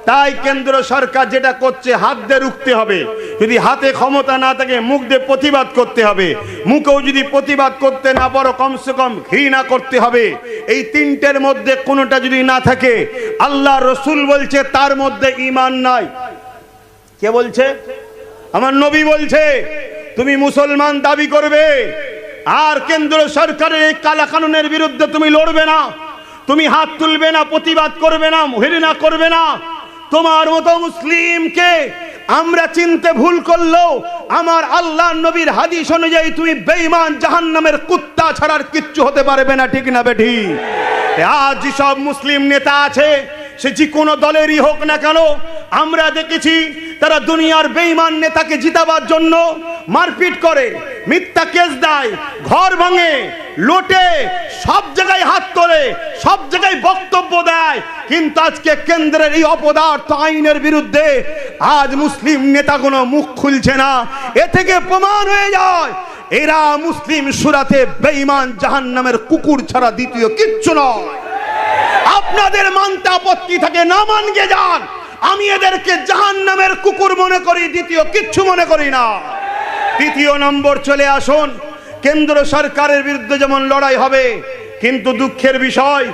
তাই কেন্দ্র সরকার যেটা করছে হাত দিয়ে রুখতে হবে। যদি হাতে ক্ষমতা না থাকে মুখ দিয়ে প্রতিবাদ করতে হবে। মুখেও যদি প্রতিবাদ করতে না পারো কমসে কম ঘৃণা করতে হবে। এই তিনটের মধ্যে কোনোটা যদি না থাকে, আল্লাহ রসুল বলছে তার মধ্যে ঈমান নাই। কে বলছে? আমার নবী বলছে তুমি মুসলমান দাবি করবে আর কেন্দ্র সরকারের এই কালা কানুনের বিরুদ্ধে তুমি লড়বে না, তুমি হাত তুলবে না, প্রতিবাদ করবে না, ঘৃণা করবে না। তোমার মতো মুসলিমকে আমরা চিনতে ভুল করলেও আমার আল্লাহ নবীর হাদিস অনুযায়ী তুমি বেঈমান জাহান্নামের কুত্তা ছাড়ার কিচ্ছু হতে পারবে না। ঠিক না বেঠি? আজ সব মুসলিম নেতা আছে, সে যে কোনো দলেরই হোক না কেন, আমরা দেখেছি তারা দুনিয়ার বেঈমান নেতাকে জিতাবার জন্য মারপিট করে, মিথ্যা কেস দেয়, ঘর ভাঙে, লোটে, সব জায়গায় হাত তোলে, সব জায়গায় বক্তব্য দেয়। কিন্তু আজকে কেন্দ্রের এই অপদার্থ আইনের বিরুদ্ধে আজ মুসলিম নেতাগুলো মুখ খুলছে না। এ থেকে প্রমাণ হয়ে যায় এরা মুসলিম সুরাতে বেঈমান জাহান্নামের কুকুর ছাড়া দ্বিতীয় কিচ্ছু নয়। আপনাদের মানতে আপত্তি থাকে, না মানকে যান। আমি এদেরকে জাহান্নামের কুকুর মনে করি, দ্বিতীয় কিচ্ছু মনে করি না। তৃতীয় নম্বর চলে আসুন, কেন্দ্র সরকারের বিরুদ্ধে যেমন লড়াই হবে, কিন্তু দুঃখের বিষয়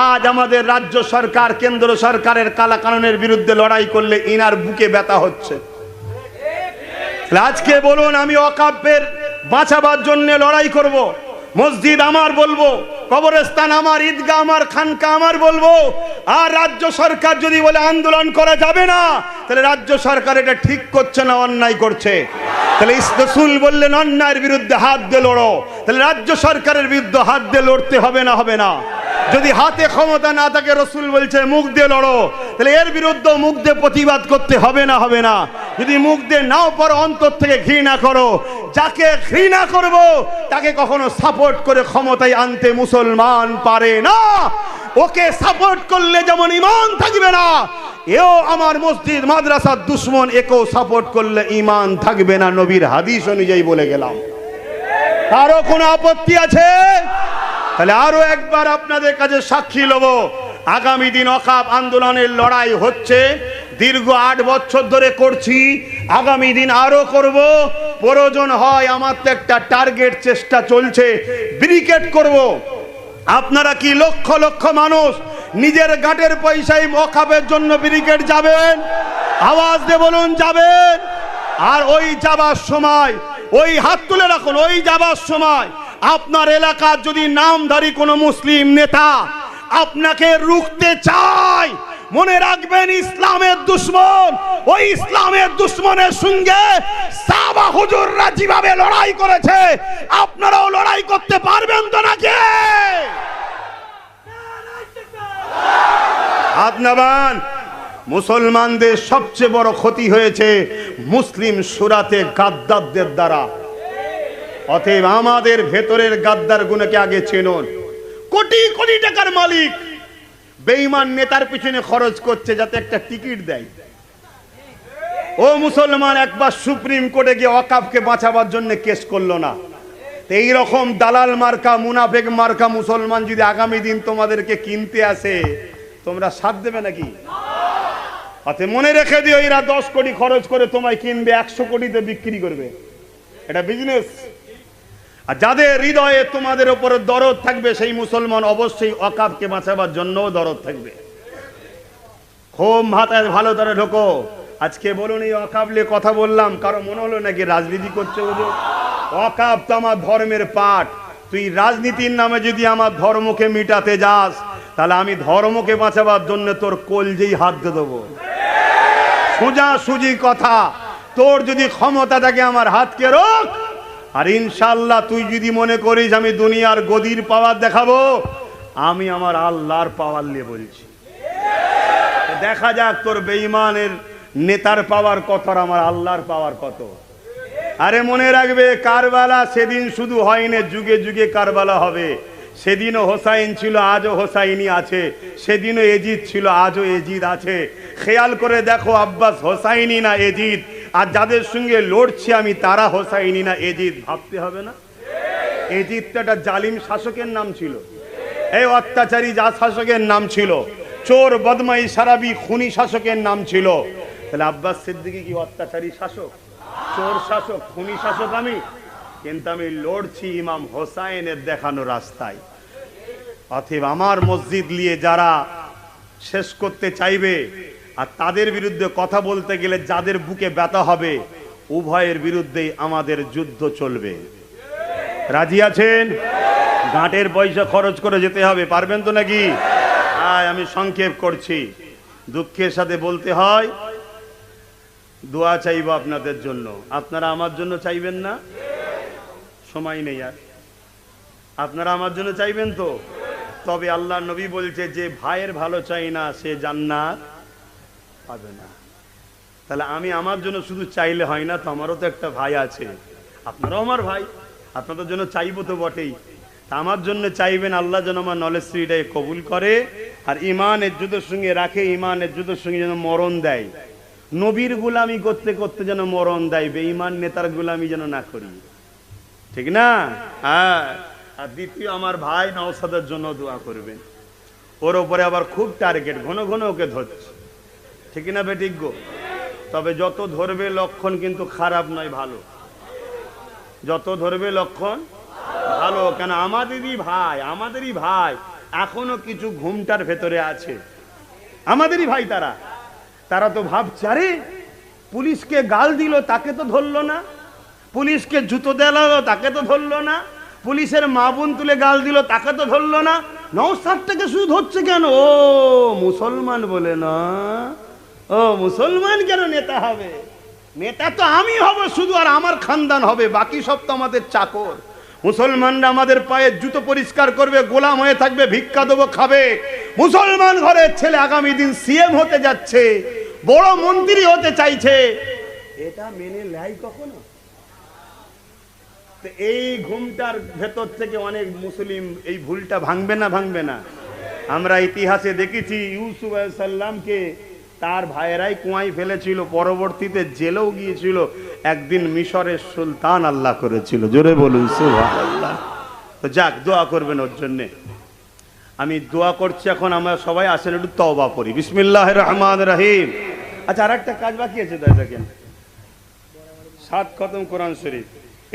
আজ আমাদের রাজ্য সরকার কেন্দ্র সরকারের কালা কানুনের বিরুদ্ধে লড়াই করলে ইনার বুকে ব্যথা হচ্ছে। আজকে বলুন আমি ওয়াকফের বাঁচাবার জন্য লড়াই করব, মসজিদ আমার বলবো, কবরস্থান আমার, ঈদগাহ আমার, খানকা আমার বলবো, আর রাজ্য সরকার যদি বলে আন্দোলন করা যাবে না, তাহলে রাজ্য সরকার এটা ঠিক করছে না অন্যায় করছে। তাহলে রাসূল বললেন অন্যায়ের বিরুদ্ধে হাত দিয়ে লড়ো, তাহলে রাজ্য সরকারের বিরুদ্ধে হাত দিয়ে লড়তে হবে না হবে না? যদি হাতে ক্ষমতা না থাকে রসুল বলছে মুখ দিয়ে লড়ো, তাহলে এর বিরুদ্ধে মুখ দিয়ে প্রতিবাদ করতে হবে না হবে না? যদি মুখ দিয়ে নাও পারো অন্তর থেকে ঘৃণা করো। যাকে ঘৃণা করব তাকে কখনো সাপোর্ট করে ক্ষমতায় আনতে মুসলমান পারে না। ওকে সাপোর্ট করলে যেমন ঈমান থাকবে না, এও আমার মসজিদ মাদ্রাসার দুশমন, একেও সাপোর্ট করলে ঈমান থাকবে না। নবীর হাদিস অনুযায়ী বলে গেলাম। কারো কোনো আপত্তি আছে? তাহলে আরো একবার আপনাদের কাছে সাক্ষী লব, আগামী দিন ওয়াকফ আন্দোলনের লড়াই হচ্ছে, দীর্ঘ 8 বছর ধরে করছি, আগামী দিন আরো করব। প্রয়োজন হয় আমার তো একটা টার্গেট চেষ্টা চলছে, ব্রিগেড করব। আপনারা কি লক্ষ লক্ষ মানুষ নিজের গাটের পয়সায় ওয়াকফের জন্য ব্রিগেড যাবেন? আওয়াজ দিয়ে বলুন যাবেন। আর ওই যাবার সময় ওই হাত তুলে রাখুন, ওই যাবার সময় আপনার এলাকার যদি নামধারী কোনো মুসলিম নেতা আপনাকে রুখতে চায়, মনে রাখবেন ইসলামের দুশমন, ওই ইসলামের দুশমনের সঙ্গে সাহাবা হুজুররা যেভাবে লড়াই করেছে আপনারাও লড়াই করতে পারবেন তো নাকি? আদনাবান মুসলমানদের সবচেয়ে বড় ক্ষতি হয়েছে মুসলিম সুরাতে গাদ্দারদের দ্বারা। অতএব আমাদের ভেতরের গাদ্দার গুণকে আগে চেনুন। কোটি কোটি টাকার মালিক বেঈমান নেতার পিছনে খরচ করছে যাতে একটা টিকিট দেয়। ও মুসলমান, একবার সুপ্রিম কোর্টে গিয়ে ওয়াকফকে বাঁচাবার জন্য কেস করলো না। এই রকম দালাল মার্কা, মুনাফেক মার্কা মুসলমান যদি আগামী দিন তোমাদেরকে কিনতে আসে, তোমরা সাথ দেবে নাকি? অতএব মনে রেখে দিও, এরা 10 কোটি খরচ করে তোমায় কিনবে, 100 কোটিতে বিক্রি করবে। এটা বিজনেস। আর যাদের হৃদয়ে তোমাদের উপরে দরদ থাকবে সেই মুসলমান অবশ্যই ওয়াকফকে বাঁচাবার জন্যও দরদ থাকবে। খুব মাথায় ভালো করে ঢোকো। আজকে বলুন এই ওয়াকফ নিয়ে কথা বললাম, কারো মনে হলো নাকি রাজনীতি করছে? ওয়াকফ তো আমার ধর্মের পাঠ। তুই রাজনীতির নামে যদি আমার ধর্মকে মিটাতে যাস, তাহলে আমি ধর্মকে বাঁচাবার জন্য তোর কলজেই হাত দিয়ে দেবো। সোজাসুজি কথা। তোর যদি ক্ষমতা থাকে আমার হাতকে রোক, আর ইনশাল্লাহ তুই যদি মনে করিস আমি দুনিয়ার গদির পাওয়ার দেখাবো, আমি আমার আল্লাহর পাওয়ার নিয়ে বলছি। দেখা যাক তোর বেঈমানের নেতার পাওয়ার কত আর আমার আল্লাহর পাওয়ার কত। আরে মনে রাখবে, কারবালা সেদিন শুধু হয়নি, যুগে যুগে কারবালা হবে। সেদিনও হোসাইন ছিল, আজও হোসাইনি আছে, সেদিনও এজিদ ছিল, আজও এজিদ আছে। খেয়াল করে দেখো আব্বাস হোসাইনি না এজিদ, আর যাদের সঙ্গে লড়ছি আমি তারা হোসাইনি না এজিদ, ভাবতে হবে না? এজিদ তো একটা জালিম শাসকের নাম ছিল, এই অত্যাচারী যা শাসকের নাম ছিল, চোর বদমাই সারাবি খুনি শাসকের নাম ছিল। তাহলে আব্বাস সিদ্দিকী কি অত্যাচারী শাসক, চোর শাসক, খুনি শাসক? আমি কিন্তু আমি লড়ছি ইমাম হোসাইনের দেখানো রাস্তায়। অতএব আমার মসজিদ নিয়ে যারা শেষ করতে চাইবে আর তাদের বিরুদ্ধে কথা বলতে গেলে যাদের বুকে ব্যথা হবে, উভয়ের বিরুদ্ধেই আমাদের যুদ্ধ চলবে। রাজি আছেন? গাঁটের পয়সা খরচ করে যেতে হবে, পারবেন তো নাকি? আমি সংক্ষেপ করছি, দুঃখের সাথে বলতে হয় দোয়া চাইব আপনাদের জন্য। আপনারা আমার জন্য চাইবেন না? সময় নেই আর, আপনারা আমার জন্য চাইবেন তো? তবে আল্লাহ নবী বলছে যে ভাইয়ের ভালো চাই না সে জান্নাত পাবে না। তাহলে আমি আমার জন্য শুধু চাইলে হয় না, তো আমারও তো একটা ভাই আছে, আপনারাও আমার ভাই, আপনাদের জন্য চাইবো তো বটেই। তা আমার জন্য চাইবেন আল্লাহ যেন আমার নলেজ শ্রীটাকে কবুল করে আর ইমানের যুদ্ধের সঙ্গে রাখে, ইমানের যুদ্ধের সঙ্গে যেন মরণ দেয়, নবীর গোলামি করতে করতে যেন মরণ দেয়, বেঈমান নেতার গোলামি যেন না করি, ঠিক না? হ্যাঁ। আর দ্বিতীয়, আমার ভাই নওশাদের জন্য দোয়া করবেন, ওর ওপরে আবার খুব টার্গেট, ঘন ঘন ওকে ধরছে, ঠিক না বেঠিক গো? তবে যত ধরবে লক্ষণ কিন্তু খারাপ নয়, ভালো, যত ধরবে লক্ষণ ভালো। কেন? আমাদেরই ভাই এখনো কিছু ঘুমটার ভেতরে আছে, আমাদেরই ভাই তারা তো ভাবছে আরে পুলিশকে গাল দিল তাকে তো ধরলো না, পুলিশকে জুতো দেলালো তাকে তো ধরলো না, পুলিশের মা বোন তুলে গাল দিল তাকে তো ধরলো না, নওশাদটাকে শুধু ধরছে কেন? ও মুসলমান বলে না, ও মুসলমান কেন নেতা হবে? নেতা তো আমি হব শুধু, আর আমার খানদান হবে, বাকি সব তো আমাদের চাকর। মুসলমানরা আমাদের পায়ের জুতো পরিষ্কার করবে, গোলাম হয়ে থাকবে, ভিক্ষা দেবো, খাবে। মুসলমান ঘরের ছেলে আগামী দিন সিএম হতে যাচ্ছে, বড় মন্ত্রী হতে চাইছে, এটা মেনে নেয় কখনো? এই ঘুমটার ভেতর থেকে অনেক মুসলিম এই ভুলটা ভাঙবে না? আমরা ইতিহাসে দেখেছি ইউসুফ আলাইহিস সালামকে তার ভাইয়েরাই কুয়ায় ফেলেছিল, পরবর্তীতে জেলেও গিয়েছিল, একদিন মিশরের সুলতান আল্লাহ করেছিল। জোরে বলুন সুবহানাল্লাহ। তো যাক, দোয়া করবেন ওর জন্যে। আমি দোয়া করছি, এখন আমরা সবাই আসেন একটু তওবা করি। বিসমিল্লাহির রহমানির রহিম। আচ্ছা, আর একটা কাজ বাকি আছে, তাই দেখেন 7 খতম কোরআন শরীফ।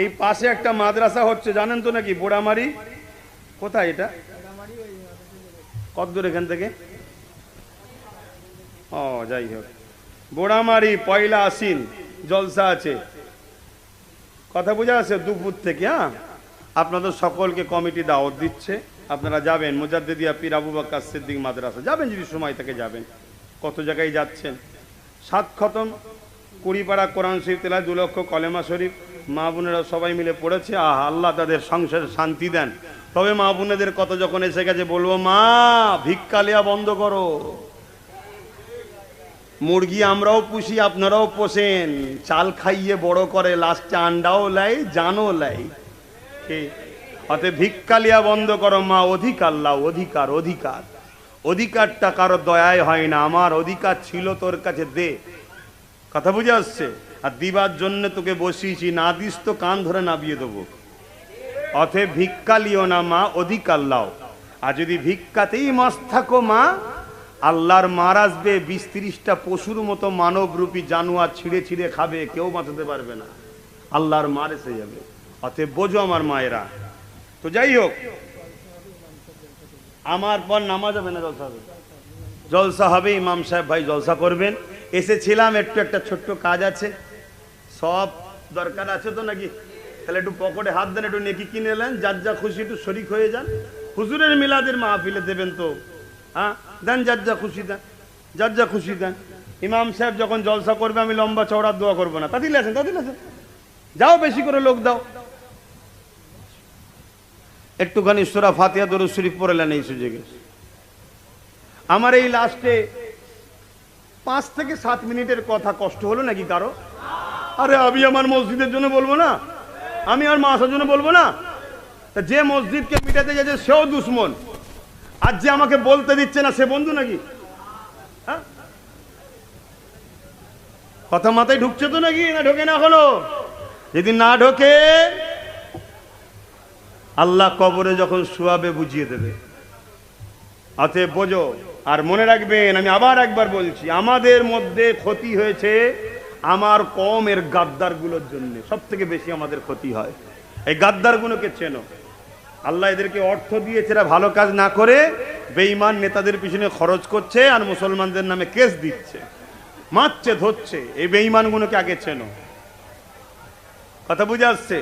এই পাশে একটা মাদ্রাসা হচ্ছে, জানেন তো নাকি? বোড়ামারি। কোথায় এটা? কত দূর এখান থেকে? ও যাই হোক, বোড়ামারি পয়লা আশ্বিন জলসা আছে, কথা বোঝা আছে? দুপুর থেকে। হ্যাঁ, আপনাদের সকলকে কমিটি দাওয়াত দিচ্ছে, আপনারা যাবেন। মুজাদ্দিদিয়া পীর আবু বকর সিদ্দিক মাদ্রাসা যাবেন, যদি সময় থেকে যাবেন। কত জায়গায় যাচ্ছেন। 7 খতম, 20 পারা কোরআন শরীফ তেলাওয়াত, 2 লক্ষ কলেমা শরীফ মা বোনেরা সবাই মিলে পড়েছে। আল্লাহ তাদের সংসারে শান্তি দেন। তবে মা বোনেদের কত যখন এসে গেছে, বলবো মা ভিক্ষা লিয়া বন্ধ করো। মুরগি আমরাও পুষি, আপনারাও পোষেন, চাল খাইয়ে বড় করে, লাস্টে আন্ডাও লাই, জানও লাই। অতএব ভিক্ষা লিয়া বন্ধ করো মা। অধিকার লাও, অধিকারটা কারো দয়ায় হয় না। আমার অধিকার ছিল, তোর কাছে দে। কথা বুঝে আসছে? আর দিবার জন্য তোকে বসিয়েছি, না দিস তো কান ধরে নাবিয়ে দেবো। অতএব ভিক্ষা লিও না মা, অধিকার লাও। আর যদি ভিক্ষাতেই মস্ত থাকো মা, আল্লাহর মার আসবে, 20-30টা পশুর মতো মানবরূপী জানোয়ার ছিঁড়ে ছিঁড়ে খাবে, কেউ বাঁচাতে পারবে না। আল্লাহর মার এসে যাবে। অতএব বোঝো আমার মায়েরা। তো যাই হোক, আমার পর নামাজ হবে না, জলসা হবে? জলসা হবে, ইমাম সাহেব ভাই জলসা করবেন। এসেছিলাম, একটা ছোট্ট কাজ আছে, সব দরকার আছে তো নাকি? তাহলে একটু পকেটে হাত দেন, একটু নেকি কিনে নেন, যার যা খুশি একটু শরিক হয়ে যান। হুজুরের মিলাদের মাহফিলে দেবেন তো, হ্যাঁ দেন, যার যা খুশি দেন। ইমাম সাহেব যখন জলসা করবে, আমি লম্বা চওড়া দোয়া করবো না। তাদিল আছেন, যাও বেশি করে লোক দাও। একটুখানি সূরা ফাতিহা দরুদ শরীফ পড়লেন এই সুযোগে। আমার এই লাস্টে 5 থেকে 7 মিনিটের কথা কষ্ট হলো নাকি কারো? আরে আমি আমার মসজিদের জন্য বলবো না, আমি আর মাসার জন্য বলবো না? তা যে মসজিদকে মিটাতে যাচ্ছে সেও দুশ্মন, আর যে আমাকে বলতে দিচ্ছে না সে বন্ধু নাকি? হ্যাঁ, কথা মাথায় ঢুকছে তো নাকি? না ঢোকে না এখনো? যদি না ঢোকে, আল্লাহ কবরে যখন শুয়াবে বুঝিয়ে দেবে। অতএব বোঝো, আর মনে রাখবেন, আমি আবার একবার বলছি, আমাদের মধ্যে ক্ষতি হয়েছে আমার কওমের গাদ্দারগুলোর জন্য। সব থেকে বেশি আমাদের ক্ষতি হয় এই গাদ্দারগুলোকে চেনো। আল্লাহ এদেরকে অর্থ দিয়েছে, এরা ভালো কাজ না করে বেঈমান নেতাদের পিছনে খরচ করছে আর মুসলমানদের নামে কেস দিচ্ছে, মারছে, ধরছে। এই বেঈমানগুলোকে আগে চেনো। কথা বুঝে আসছে?